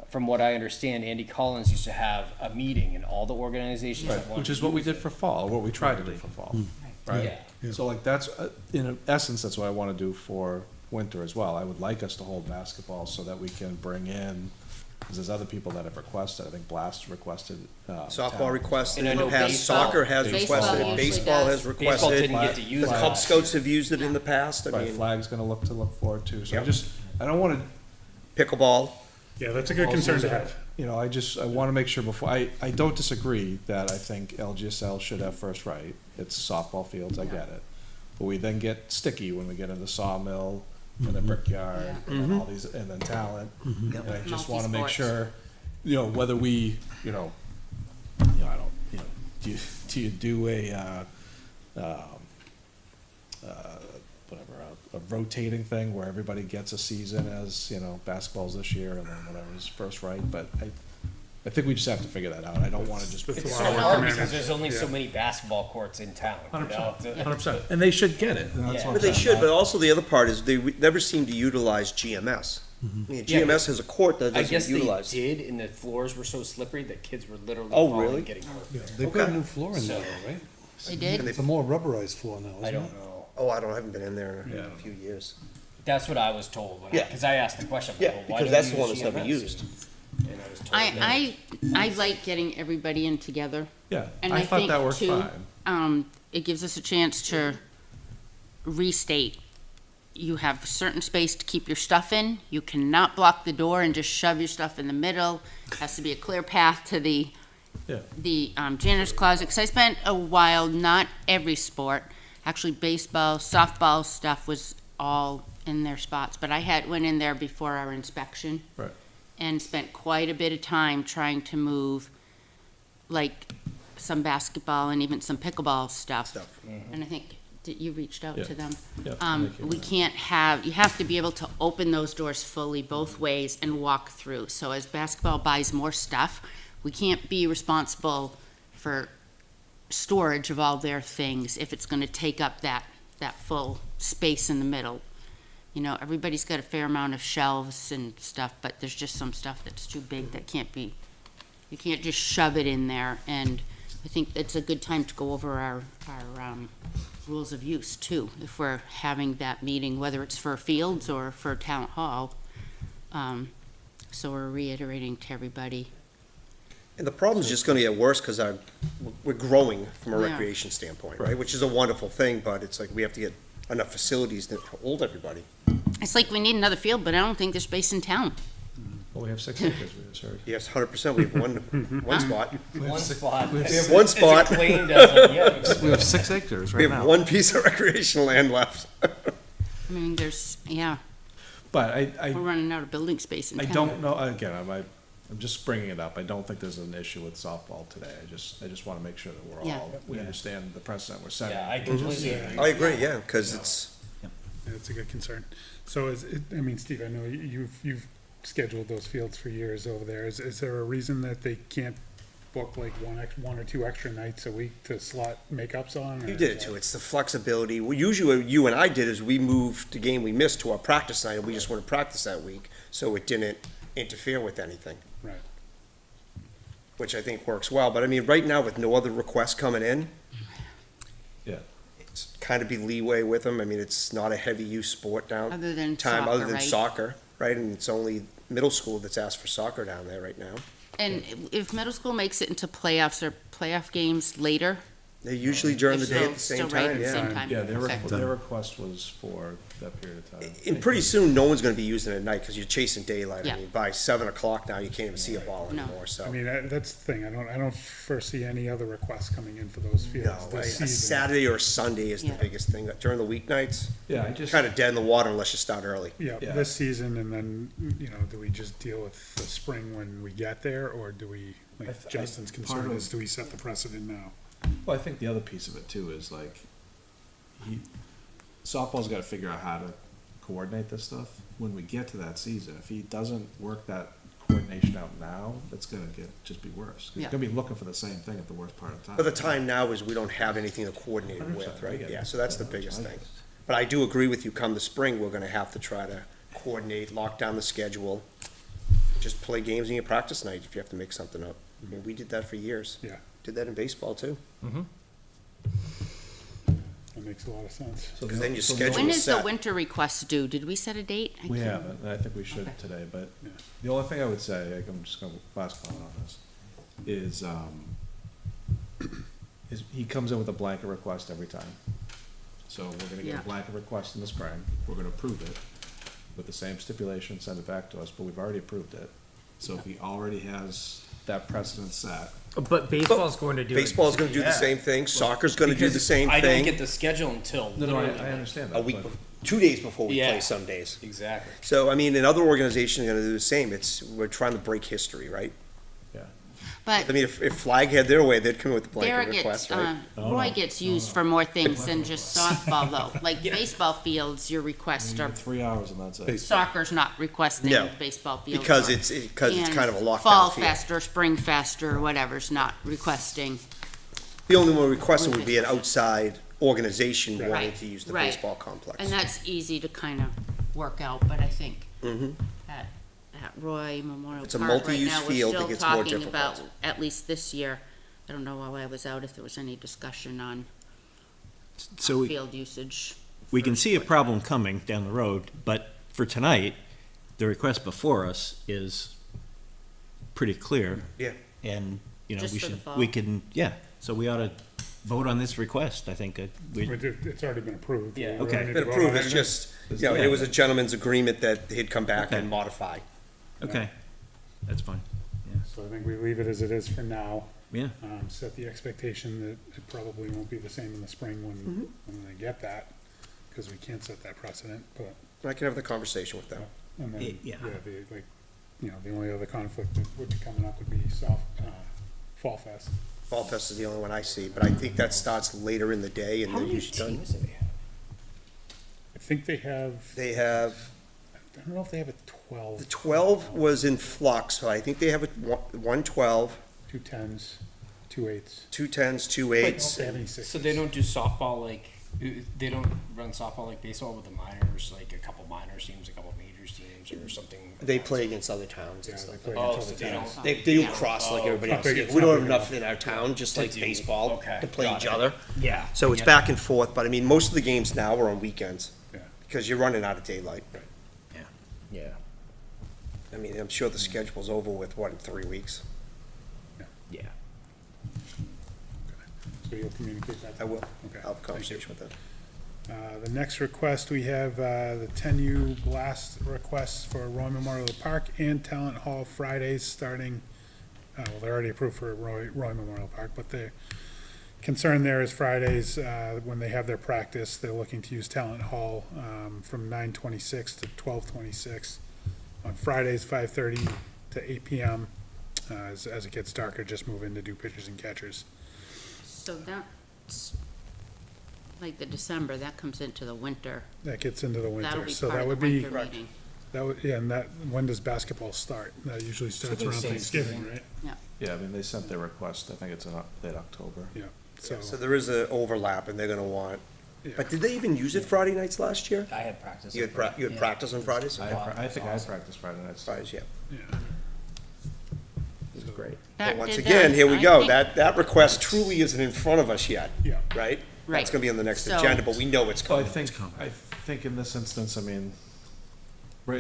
from what I understand, Andy Collins used to have a meeting and all the organizations that wanted Which is to what we use did it. for fall, or what we tried to do for fall, right? Yeah. So like that's, in essence, that's what I wanna do for winter as well. I would like us to hold basketball so that we can bring in, because there's other people that have requested, I think Blast requested. Softball talent. requested And I in the know past, baseball- soccer has Baseball requested, usually baseball does. has Baseball requested. didn't get to use The it Cub last Scouts have used it in the past, I Right, mean, Flag's gonna look forward to, so I Yep. just, I don't wanna pickleball. Yeah, that's a good concern to have. You know, I wanna make sure before, I don't disagree that I think LGSL should have first right. It's softball fields, I get it. But we then get sticky when we get into Sawmill and the Brickyard and then all these, and then Talent. And I just wanna make Multi-sports. sure, you know, whether we, I don't, do you do a, whatever, a rotating thing where everybody gets a season as, basketball's this year and then whatever's first right, but I think we just have to figure that out. I don't wanna just. That's It's a so lot of work to hard manage. because there's only so Yeah. many basketball courts in town, you know? 100%. And they should get it. and that's Yeah. what I'm But they saying. should, but also the other part is they never seem to utilize GMS. I mean, Yeah, GMS has a court that I guess doesn't they utilize. did, and the floors were so slippery that kids were literally Oh, falling really? and getting hurt. They put a Okay. new floor in there, So- right? They did? It's a more rubberized floor now, isn't it? I don't know. Oh, I haven't been in there in Yeah. a few years. That's what I was told when Yeah. because I asked the question. I'm Yeah, like, well, why because don't that's you the one use that's never GMS? used. And I was told no. I like getting everybody in together. Yeah, And I I thought think that worked too, fine. It gives us a chance to restate. You have a certain space to keep your stuff in. You cannot block the door and just shove your stuff in the middle. Has to be a clear path to the Yeah. janitor's closet. 'Cause I spent a while, not every sport, actually baseball, softball stuff was all in their spots. But went in there before our inspection. Right. And spent quite a bit of time trying to move, like, some basketball and even some pickleball stuff. And I think, that you reached out Yeah. to them. Yeah, thank you. We can't you have to be able to open those doors fully both ways and walk through. So as basketball buys more stuff, we can't be responsible for storage of all their things if it's gonna take up that full space in the middle. You know, everybody's got a fair amount of shelves and stuff, but there's just some stuff that's too big that you can't just shove it in there. And I think it's a good time to go over our rules of use too, if we're having that meeting, whether it's for fields or for town hall. So we're reiterating to everybody. And the problem's just gonna get worse because we're growing from a Yeah. recreation standpoint, right? Which is a wonderful thing, but it's like we have to get enough facilities to hold everybody. It's like we need another field, but I don't think there's space in town. Well, we have 6 acres, we just heard. Yes, 100%, we have one spot. One spot. We have one spot. It's a claimed as a- yeah. We have 6 acres We have one piece of recreational land left. I mean, But we're running out of building space in I town. don't know, again, I'm just bringing it up. I don't think there's an issue with softball today. I just wanna make sure that Yeah. we understand the precedent we're setting. Yeah, I completely agree. I agree, yeah, because it's, Yeah, it's a good concern. So Steve, I know you've scheduled those fields for years over there. Is there a reason that they can't book like one or two extra nights a week to slot makeups on? or you did it is too, that- it's the flexibility. Well, usually what you and I did is we moved the game we missed to our practice night, and we just wouldn't practice that week, so it didn't interfere with anything. Right. Which I think works well, but I mean, right now with no other requests coming in, Yeah. it's kind of be leeway with them. I mean, it's not a heavy use sport down. Other than Time, soccer, other than right? soccer, right? And it's only middle school that's asked for soccer down there right now. And if middle school makes it into playoffs or playoff games later, They're usually during the If day at the still- same still right time, at the yeah. same time. Yeah, Okay. their request was for that period of time. And pretty soon, no one's gonna be using it at night, because you're chasing daylight. Yeah. I mean, by 7 o'clock now, you can't even see a ball No. anymore, so. I mean, that's the thing. I don't foresee any other requests coming in for those fields No, this a season. Saturday or a Sunday is the Yeah. biggest thing. During the weeknights, Yeah, I just, kind of dead in the water unless you start early. Yeah, Yeah. this season, and then, do we just deal with the spring when we get there, or do we, like Justin's part concern of- is, do we set the precedent now? well, I think the other piece of it too is like, softball's gotta figure out how to coordinate this stuff. When we get to that season, if he doesn't work that coordination out now, it's gonna just be worse. He's Yeah. gonna be looking for the same thing at the worst part of time. But the time now is we don't have anything to coordinate it 100%, with, I right? get it. Yeah, so that's the biggest I thing. get it. But I do agree with you, come the spring, we're gonna have to try to coordinate, lock down the schedule, Just play games in your practice night if you have to make something up. I mean, we did that for years. Yeah, Did that in baseball too. that makes a lot of sense. Because then your So schedule When is is the set. winter request due? Did we set a date? I We can't- haven't, and I think we should Okay. today, but Yeah. the only thing I would say, like, I'm just gonna last comment on this, is he comes in with a blanket request every time. So we're gonna get Yeah. a blanket request in the spring, we're gonna approve it with the same stipulation, send it back to us, but we've already approved it. So if he already has that precedent set, But baseball's going to do it. Baseball's gonna do the Yeah. same thing, soccer's gonna do the Because same I don't thing. get the schedule until no, I literally, like, understand A that, week, but 2 days before we Yeah. play some days. exactly. So, I mean, and other organizations are gonna do the same. We're trying to break history, right? yeah. I But mean, if Flag had their way, they'd come in with a Dara blanket request, gets, right? Roy gets used for more things than just softball though. Like baseball fields, your requests You are, get 3 hours and that's it. soccer's not requesting No, baseball fields. Because or- it's and kind of a lockdown Fall field. Fest or Spring Fest or whatever's not requesting. The only one requesting would be an outside organization wanting Right, to use the right. baseball complex. And that's easy to kind of work out, but I think Mhm. at Roy Memorial It's a Park right multi-use now, we're field, it still gets more talking difficult. about, at least this year, I don't know while I was out if there was any discussion on So field usage. we can for see a equipment. problem coming down the road, but for tonight, the request before us is pretty clear. Yeah. And, you know, Just we for the should, fall. we can, yeah, so we ought to vote on this request, I think. It's already been approved. Yeah. We don't Okay. need to Been vote approved, on it's anything. just, you know, it was a gentleman's agreement that he'd come back Okay. and modify. Okay, that's fine, So I think we leave it as it is for now. yeah. Set the expectation that it probably won't be the same in the spring when they get that, because we can't set that precedent, but, I can have the conversation with them. and then, Yeah. the only other conflict that would be coming up would be Fall Fest. Fall Fest is the only one I see, but I think that starts later in the day and How they're many usually done. teams do they have? I think they have, They have, I don't know if they have a 12. the 12 was in flux, but I think they have a 112, 2 10s, 2 8s, 2 10s, 2 8s. 76. So they don't do softball like, they don't run softball like baseball with the minors, like a couple minor teams, a couple major teams or something? They play against other towns Yeah, and they stuff. play Oh, against so other they towns. don't. They do Yeah. cross like everybody Not else. big, it's We not don't have big enough enough. in our town, just like do. baseball, Okay, to play got each it. other. Yeah. So it's yeah. back and forth, but I mean, most of the games now are on weekends. Yeah. Because you're running out of daylight. Yeah. I mean, I'm sure the schedule's over with, what, in 3 weeks? Yeah. So you'll communicate that? I will. Okay. I'll have a Thank you. conversation with them. The next request, we have the 10U blast requests for Roy Memorial Park and Talent Hall Fridays starting, well, they're already approved for Roy Memorial Park, but the concern there is Fridays, when they have their practice, they're looking to use Talent Hall from 9:26 to 12:26. On Fridays, 5:30 to 8 PM. As it gets darker, just move in to do pitchers and catchers. So that's, like the December, that comes into the winter. That gets into the That'll winter, be so part that of would the be. winter meeting. That would, yeah, and that, when does basketball start? That usually starts the around same Thanksgiving, season. right? Yeah, I mean, they sent their request, I think it's in late October. Yeah, so, So there is a overlap and they're gonna want, yeah. but did they even use it Friday nights last year? I had practice. You had practice on Fridays? I think I practiced Friday nights. Fridays, yeah. Yeah. It was great. That But once did again, here we I go. think- That request truly isn't in front of us yet, Yeah, right? Right. That's gonna be on the next So- agenda, but we know it's Well, coming. I think in this instance, I mean,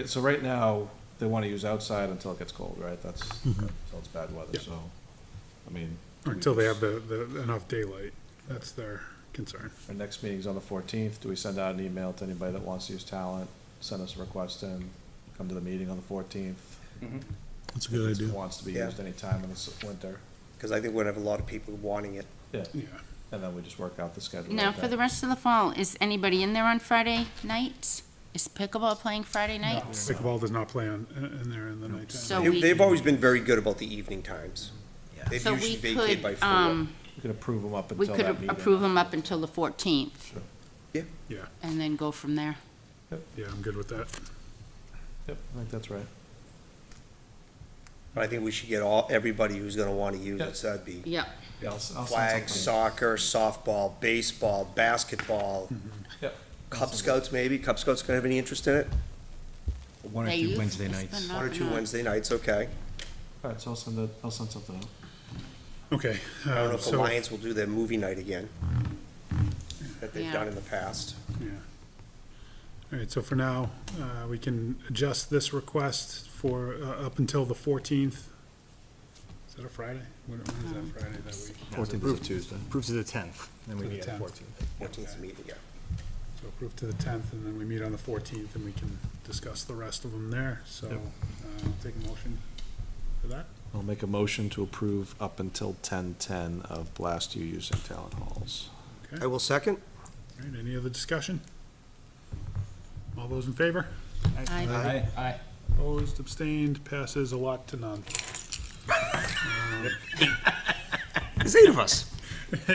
so right now, they wanna use outside until it gets cold, right? That's, until it's bad weather, Yeah. so, I mean. do we until they just- have the enough daylight, that's their concern. Our next meeting's on the 14th. Do we send out an email to anybody that wants to use talent? Send us a request in, come to the meeting on the 14th. That's a good If it idea. wants to be Yeah. used anytime in the winter. Cause I think we'd have a lot of people wanting it. Yeah, Yeah, and then we just work out the schedule. Now, like for that. the rest of the fall, is anybody in there on Friday nights? Is pickleball playing Friday no, nights? pickleball does not play on, in there in the nighttime. So They- we- They've always been very good about the evening times. They've So usually we vacated by could, 4. We could approve them up we until could that meeting. approve them up until the 14th Yeah, and then go from there. yeah, I'm good with that. Yep, I think that's right. But I think we should get everybody who's gonna wanna use it, so that'd be Yeah. Yeah, I'll send flag, something. soccer, softball, baseball, basketball, Yep. Cub Scouts maybe? Cub Scouts gonna have any interest in it? One or They two use- Wednesday it's nights. been One or up two and up. Wednesday nights, okay. Alright, so I'll send something out. Okay. I don't know if so- Alliance will do their movie night again, that they've Yeah. done in the past. Yeah. All right, so for now, we can adjust this request for, up until the 14th. Is that a Friday? When is that Friday that week? Fourteenth is a Tuesday. Approved to the 10th, then we To the meet at 10th. 14th. 14th meeting, yeah. So approved to the 10th, and then we meet on the 14th, and we can discuss the rest of them there. So, I'll take a motion for that. I'll make a motion to approve up until 10:10 of Blast U using Talent Halls. Okay. I will second. All right, any other discussion? All those in favor? I, Opposed, abstained, passes a lot to none. There's 8 of us.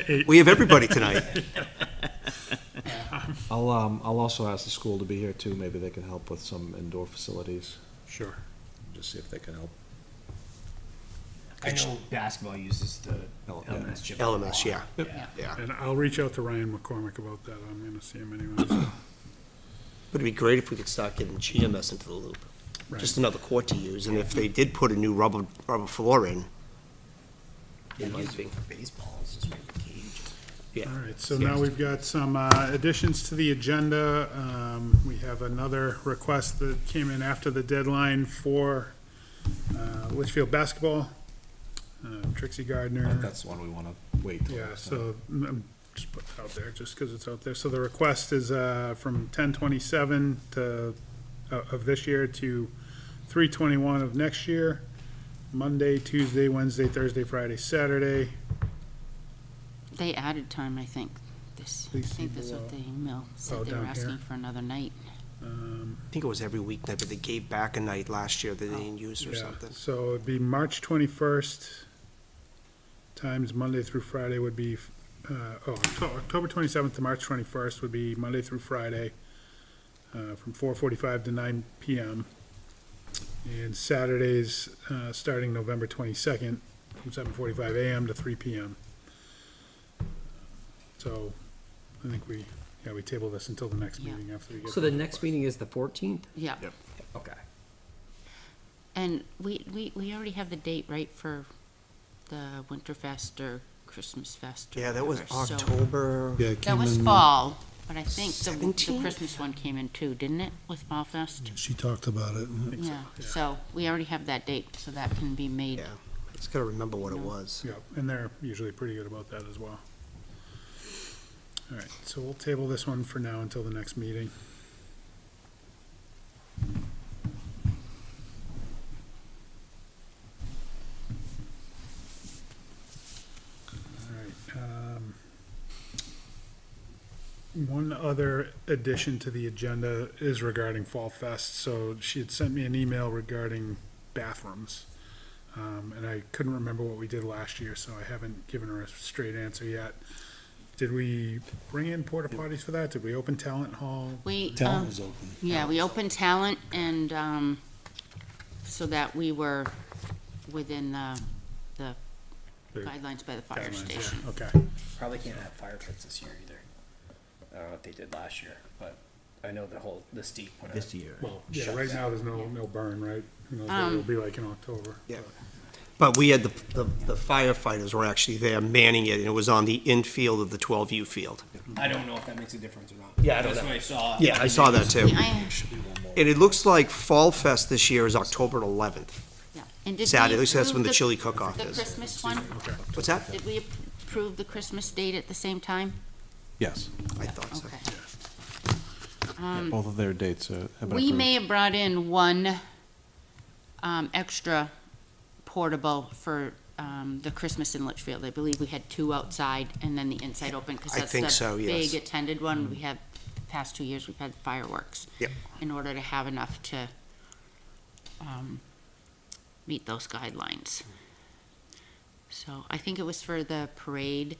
Eight. We have everybody tonight. I'll also ask the school to be here too, maybe they can help with some indoor facilities, Sure. just see if they can help. I know basketball uses the Oh, LMS gym. LMS, yeah. yeah. Yeah. And I'll reach out to Ryan McCormick about that. I'm gonna see him anyway. so. But it'd be great if we could start getting GMS into the loop. Right. Just another court to use, and if they did put a new rubber floor in, it might be. Baseball is just like a cage. Yeah. All right, so now we've got some additions to the agenda. We have another request that came in after the deadline for Litchfield basketball. Trixie Gardner. That's the one we wanna wait till. Yeah, so just put it out there, just because it's out there. So the request is from 10/27 of this year to 3/21 of next year. Monday, Tuesday, Wednesday, Thursday, Friday, Saturday. They added time, I think, I These think that's people, what the email oh, said, they were down asking here. for another night. I think it was every weeknight, but they gave back a night last year that they didn't use or Yeah, something. so it'd be March 21st, times Monday through Friday would be, October 27th to March 21st would be Monday through Friday, from 4:45 to 9 PM. And Saturdays, starting November 22nd, from 7:45 AM to 3 PM. So, I think we table this until the next Yeah. meeting after we get. So the next meeting is the 14th? Yeah. Okay. And we already have the date, right, for the Winterfest or Christmas Fest or Yeah, that was whatever, so- October. Yeah, it That came was in, fall, but I think the 17th? Christmas one came in too, didn't it, with Fall Fest? She talked about it. Yeah, so we already have that date, so that can be made. Yeah, I just gotta remember what it No. was. Yeah, and they're usually pretty good about that as well. All right, so we'll table this one for now until the next meeting. All right, one other addition to the agenda is regarding Fall Fest. So she had sent me an email regarding bathrooms. And I couldn't remember what we did last year, so I haven't given her a straight answer yet. Did we bring in porta potties for that? Did we open Talent Hall? We, Talent was open. yeah, we opened talent and, so that we were within the The guidelines by the fire guidelines, yeah, station. Okay, Probably can't have fire trucks this year either. I don't know what they did last year, but I know the steep put a. This year. well, yeah, right now there's no burn, right? Who knows what it'll be like in October. Yeah. But we had the firefighters were actually there manning it, and it was on the infield of the 12U field. I don't know if that makes a difference or not. Yeah, I don't That's know. what I saw. Yeah, I saw that too. I- And it looks like Fall Fest this year is October 11th. yeah. And did we Saturday, at least that's approve when the chili cook-off The is. Christmas one, What's that? did we approve the Christmas date at the same time? Yes, I thought so. Okay. both of their dates have been We approved. may have brought in one, extra portable for, the Christmas in Litchfield. I believe we had two outside and then the inside open, because I that's think so, the yes. big attended one. We have, past 2 years, we've had fireworks. Yep. In order to have enough to, meet those guidelines. So I think it was for the parade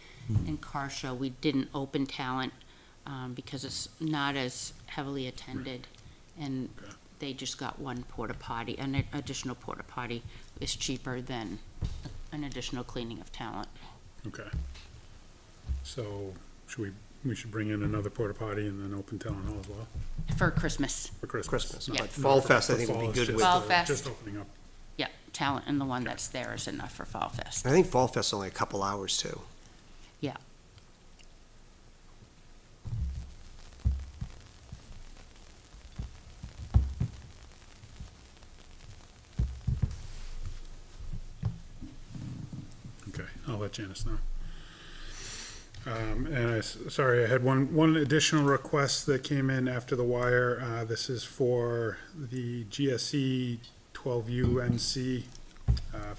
and car show, we didn't open talent, because it's not as heavily attended. And they just got one porta potty, an additional porta potty is cheaper than an additional cleaning of talent. Okay. So, should we we should bring in another porta potty and then open town hall as well For Christmas. for Christmas. Christmas. Yeah. But Fall Fest, I For think, would fall, be it's good just, with. Fall Fest. Just opening up. Yeah, talent and the one that's there is enough for Fall Fest. I think Fall Fest is only a couple hours too. Yeah. Okay, I'll let Janice know. Sorry, I had one additional request that came in after the wire. This is for the GSE 12U NC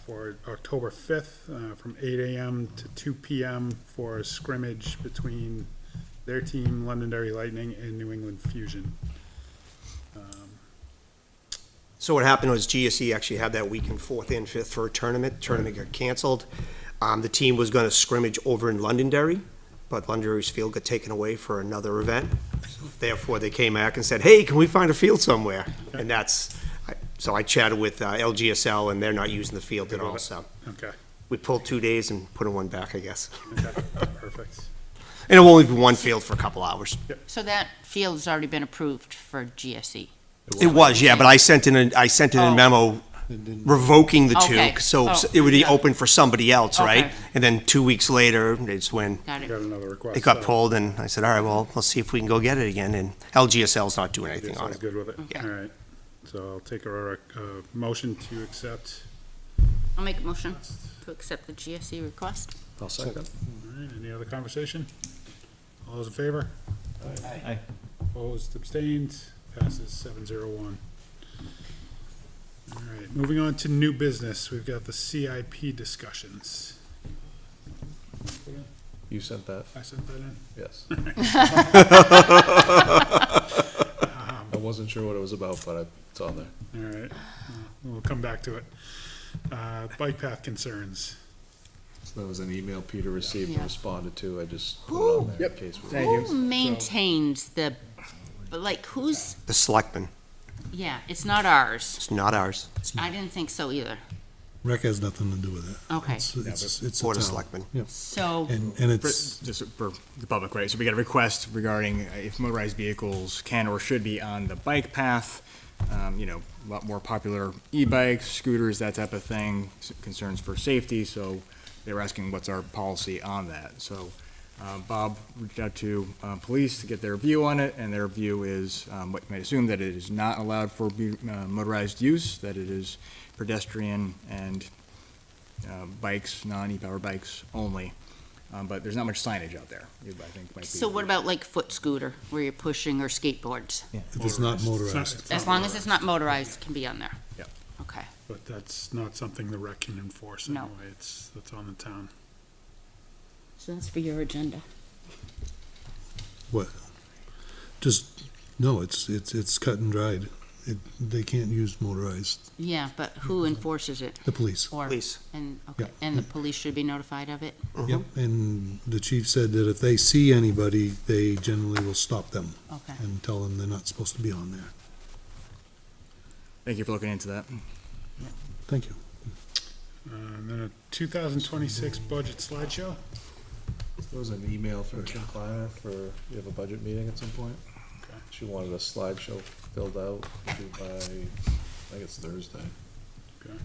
for October 5th, from 8 AM to 2 PM for a scrimmage between their team, Londonderry Lightning, and New England Fusion. So what happened was GSE actually had that weekend, 4th and 5th, for a tournament. Tournament got canceled. The team was gonna scrimmage over in Londonderry, but Londonderry's field got taken away for another event. Therefore, they came back and said, hey, can we find a field somewhere? And so I chatted with LGSL, and they're not using the field at all, so Okay, we pulled 2 days and put in one back, I guess. okay, perfect. And it will only be one field for a couple hours. So that field's already been approved for GSE. It was, yeah, but I sent in a memo revoking the two, Okay. so Oh, it would be yeah. open for somebody else, right? Okay. And then 2 weeks later, it's when Got Got it. another request. it got so- pulled, and I said, all right, well, we'll see if we can go get it again, and LGSL's not doing anything on Sounds it. good with it. Yeah. All right. So I'll take a motion to accept. I'll make a motion to accept the GSE request. I'll second. All right, any other conversation? All those in favor? Aye. Opposed, abstained, passes 701. All right, moving on to new business, we've got the CIP discussions. You sent that? I sent that in? Yes. I wasn't sure what it was about, but it's on there. All right, we'll come back to it. Bike path concerns. So that was an email Peter received and Yeah. responded to. I just put it on there in case we. Thank you. Who maintains who's, The selectmen, yeah, it's not ours. it's not ours, I didn't think so either. Rec has nothing to do with it. Okay. It's a Board of town. Selectmen. So, And For, it's, just for the public, right, so we got a request regarding if motorized vehicles can or should be on the bike path. A lot more popular e-bikes, scooters, that type of thing, concerns for safety, so they were asking what's our policy on that. So, Bob reached out to, police to get their view on it, and their view is, what you might assume, that it is not allowed for motorized use, that it is pedestrian and, bikes, non-e-power bikes only. But there's not much signage out there, I think might be. so what about like foot scooter, where you're pushing, or skateboards? if it's not motorized. As long as it's not motorized, it can be on there? Yeah. Okay. But that's not something the rec can enforce No. anyway, that's on the town. So that's for your agenda. What? Just, no, it's cut and dried. They can't use motorized, Yeah, but who enforces it? the police. Or, Police. and, okay, Yeah. and the police should be notified of it? Yep, and the chief said that if they see anybody, they generally will stop them Okay. and tell them they're not supposed to be on there. Thank you for looking into that. Thank you. And then a 2026 budget slideshow? There was an email from Kim Kleiner for, you have a budget meeting at some point? Okay. She wanted a slideshow filled out due by, I think it's Thursday. Okay.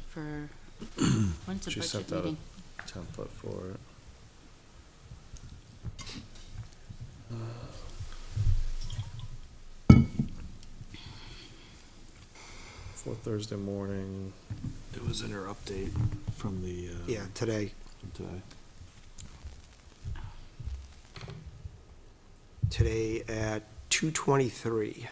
For, when's the She budget sent out meeting? a template for it. For Thursday morning. It was in her update from the, Yeah, today. from today. Today at 2:23.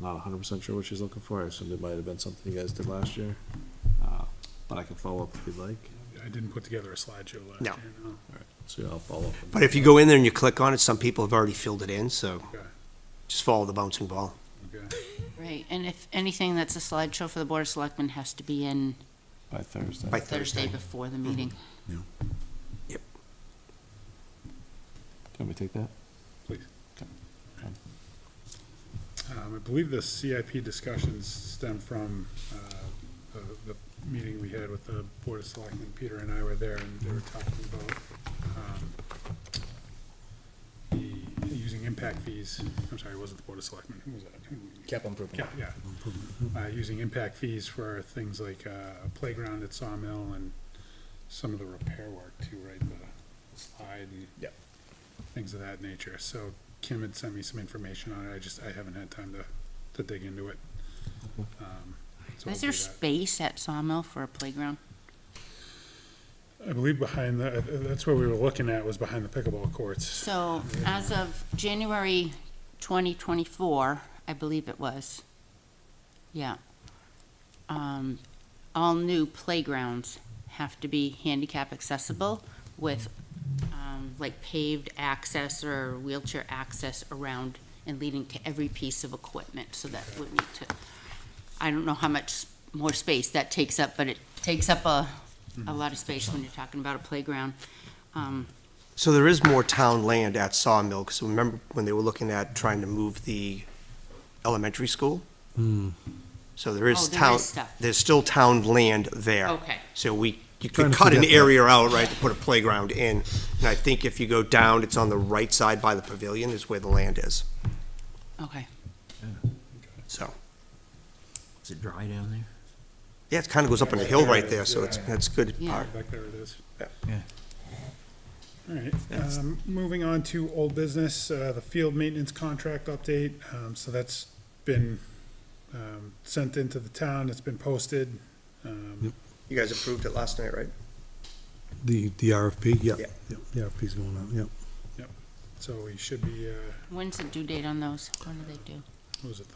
Not 100% sure what she's looking for. I assumed it might have been something you guys did last year. But I can follow up if you'd like. I didn't put together a slideshow last No. year, no. So yeah, I'll follow up. But if you go in there and you click on it, some people have already filled it in, so Okay, just follow the bouncing ball. okay. Right, and if anything that's a slideshow for the Board of Selectmen has to be in By Thursday. By Thursday Thursday. before the meeting. Do you want me to take that? Please. I believe the CIP discussions stem from the meeting we had with the Board of Selectmen, Peter and I were there, and they were talking about, using impact fees, I'm sorry, it wasn't the Board of Selectmen, who was that? Capital improvement. Yeah, using impact fees for things like, a playground at Sawmill and some of the repair work too, right, the slide and Yep. things of that nature, so Kim had sent me some information on it, I haven't had time to dig into it. So I'll Is there do that. space at Sawmill for a playground? I believe behind that's where we were looking at, was behind the pickleball courts. So as of January 2024, I believe it was, yeah, all new playgrounds have to be handicap accessible with like paved access or wheelchair access around and leading to every piece of equipment. So that would need to, I don't know how much more space that takes up, but it takes up a lot of space when you're talking about a playground. So there is more town land at Sawmill, because remember when they were looking at trying to move the elementary school? So there is Oh, there town, is stuff. there's still town land there. Okay. So you Trying could to cut an forget that. area out, right, to put a playground in. And I think if you go down, it's on the right side by the pavilion is where the land is, Okay. so. Is it dry down there? Yeah, it kind of goes up on the hill right there, so it's good. Yeah. Back there it is. Yeah. All right, moving on to old business, the field maintenance contract update, so that's been, sent into the town, it's been posted. You guys approved it last night, right? The RFP, yeah, Yeah. the RFP's going on, yeah. So we should be, When's the due date on those? When do they do? what was it,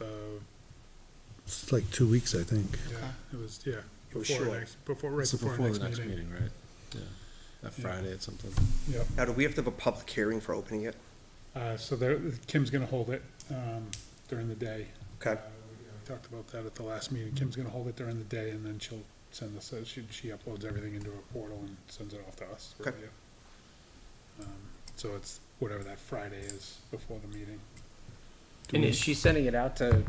It's like 2 weeks, I think. yeah, it was, yeah. It was before short. next- Before, right So before before next the next meeting. meeting, right? Yeah, that Friday at something. Yep, Now, do we have to have a public hearing for opening it? so there, Kim's gonna hold it, during the day. Okay. We talked about that at the last meeting, Kim's gonna hold it during the day, and then she'll send us, she uploads everything into a portal and sends it off to us. Okay. So it's whatever that Friday is before the meeting. And is she sending it out to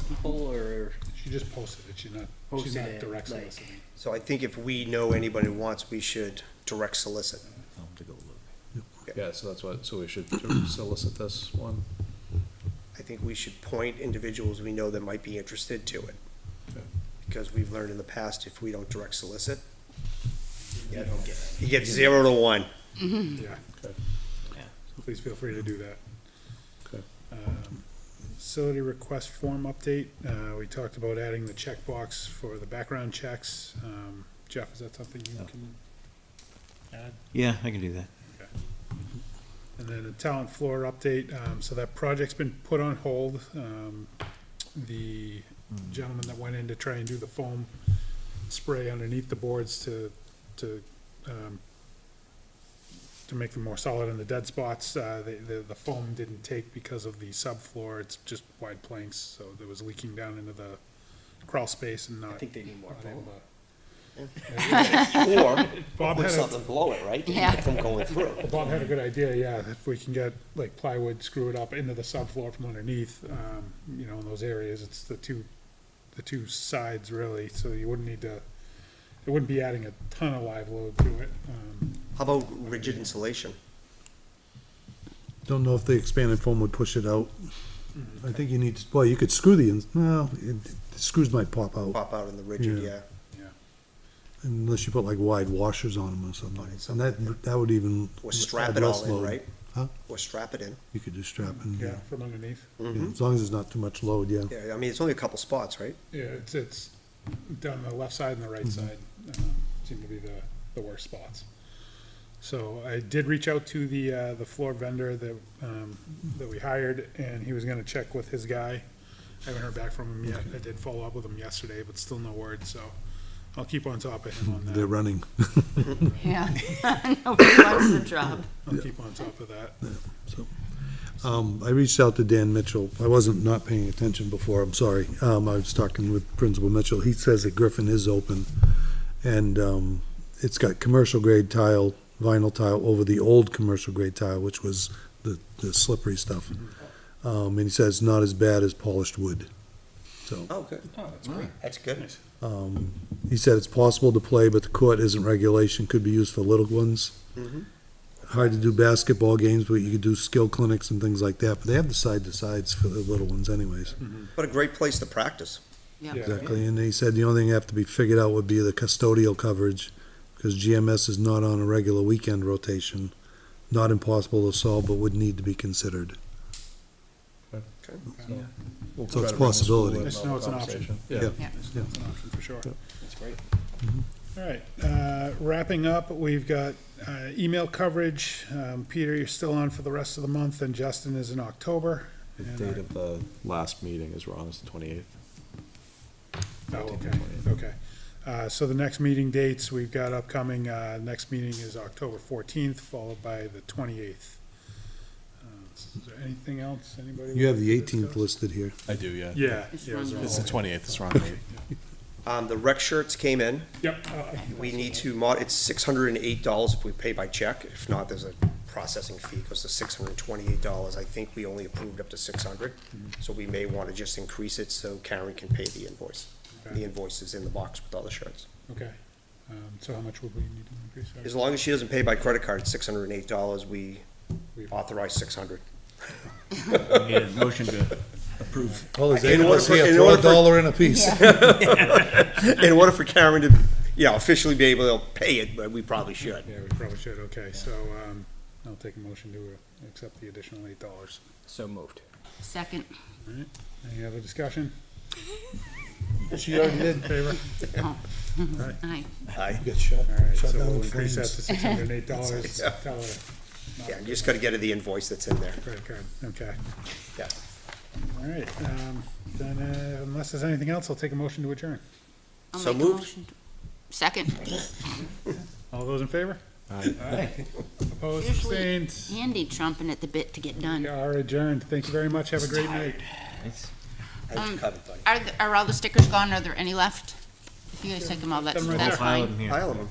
people or? She just posted it, she's not Posted it, direct like- soliciting. So I think if we know anybody who wants, we should direct solicit. Tell 'em to go look. Yeah, so that's what, so we should solicit this one. I think we should point individuals we know that might be interested to it. Okay. Because we've learned in the past, if we don't direct solicit, you get 0 to 1. Yeah. Okay. So please feel free to do that. Okay. Facility request form update, we talked about adding the checkbox for the background checks. Jeff, is that something you can add? Yeah, I can do that. And then the talent floor update, so that project's been put on hold. The gentleman that went in to try and do the foam spray underneath the boards to make them more solid in the dead spots, the foam didn't take because of the subfloor, it's just wide planks, so it was leaking down into the crawl space and not. I think they need more not foam. able to- Or Bob put had a, something below it, right? to Yeah. keep From going through. Bob had a good idea, yeah, if we can get like plywood, screw it up into the subfloor from underneath, you know, in those areas, it's the two sides really, so you wouldn't need to, it wouldn't be adding a ton of live load to it. How about rigid insulation? Don't know if the expanded foam would push it out. I think you need, well, you could screw the screws might pop out, Pop out in the rigid, Yeah. yeah. unless you put like wide washers on them or something. Right, And something that would even. Or strap add it less all in, load. right? Huh? Or strap it in. You could do strapping, Yeah, yeah. from underneath. Yeah, as long as there's not too much load, yeah. Yeah, I mean, it's only a couple spots, right? Yeah, it's down the left side and the right side, seem to be the worst spots. So I did reach out to the floor vendor that we hired, and he was gonna check with his guy. I haven't heard back from him yet. I did follow up with him yesterday, but still no word, so I'll keep on top of him on They're that. running. Yeah. Nobody wants the job. I'll keep on top of that. I reached out to Dan Mitchell. I wasn't not paying attention before, I'm sorry. I was talking with Principal Mitchell. He says that Griffin is open. And, it's got commercial grade tile, vinyl tile over the old commercial grade tile, which was the slippery stuff. And he says not as bad as polished wood. so. Oh, good. Oh, that's great. That's good. He said it's possible to play, but the court isn't regulation, could be used for little ones. Hard to do basketball games, but you could do skill clinics and things like that, but they have the side-to-sides for the little ones anyways. What a great place to practice. Yeah. Exactly, and he said the only thing that have to be figured out would be the custodial coverage, because GMS is not on a regular weekend rotation. Not impossible to solve, but would need to be be We'll So it's try to bring the school possibility. in Just on know the it's an option. conversation. Yeah, Yeah. just know it's an option for sure. That's great. All right, wrapping up, we've got email coverage. Peter, you're still on for the rest of the month, and Justin is in October. The And date of the last meeting is wrong, it's the 28th. Oh, okay, okay. So the next meeting dates we've got upcoming, next meeting is October 14th, followed by the 28th. Is there anything else, anybody? You have the want to 18th discuss? listed here. I do, yeah. Yeah. It's yeah, wrong. those are It's all- the 28th, it's wrong date. The rec shirts came in. Yep. We need to it's $608 if we pay by check. If not, there's a processing fee, goes to $628. I think we only approved up to 600, so we may want to just increase it so Karen can pay the invoice. Okay. The invoice is in the box with all the shirts. Okay. So how much would we need to increase? our- As long as she doesn't pay by credit card, it's $608, we We- authorize 600. Need a motion to approve. Well, there's In eight of order us for- here, in throw order a for- dollar in a piece. In order for Karen to, officially be able to pay it, but we probably should. Yeah, we probably should, okay, so, I'll take a motion to accept the additional $8. So moved. Second. Any other discussion? She already did. Favor? Oh. Aye. Aye. Get shut, All right, shut so down we'll in increase that flames. to $608. Yeah. Tell her. Yeah, you just gotta get her the invoice that's in there. Credit card, okay. Yeah. All right, then, unless there's anything else, I'll take a motion to adjourn. I'll So make a moved. motion to- Second. All those in favor? Aye. Opposed, Usually abstained? Andy trumping at the bit to get done. We are adjourned. Thank you very much. Have a great night. I have you covered, buddy. Are all the stickers gone? Are there any left? If you guys take them all, that's, Them right that's there. Pile fine. them here. Pile of them.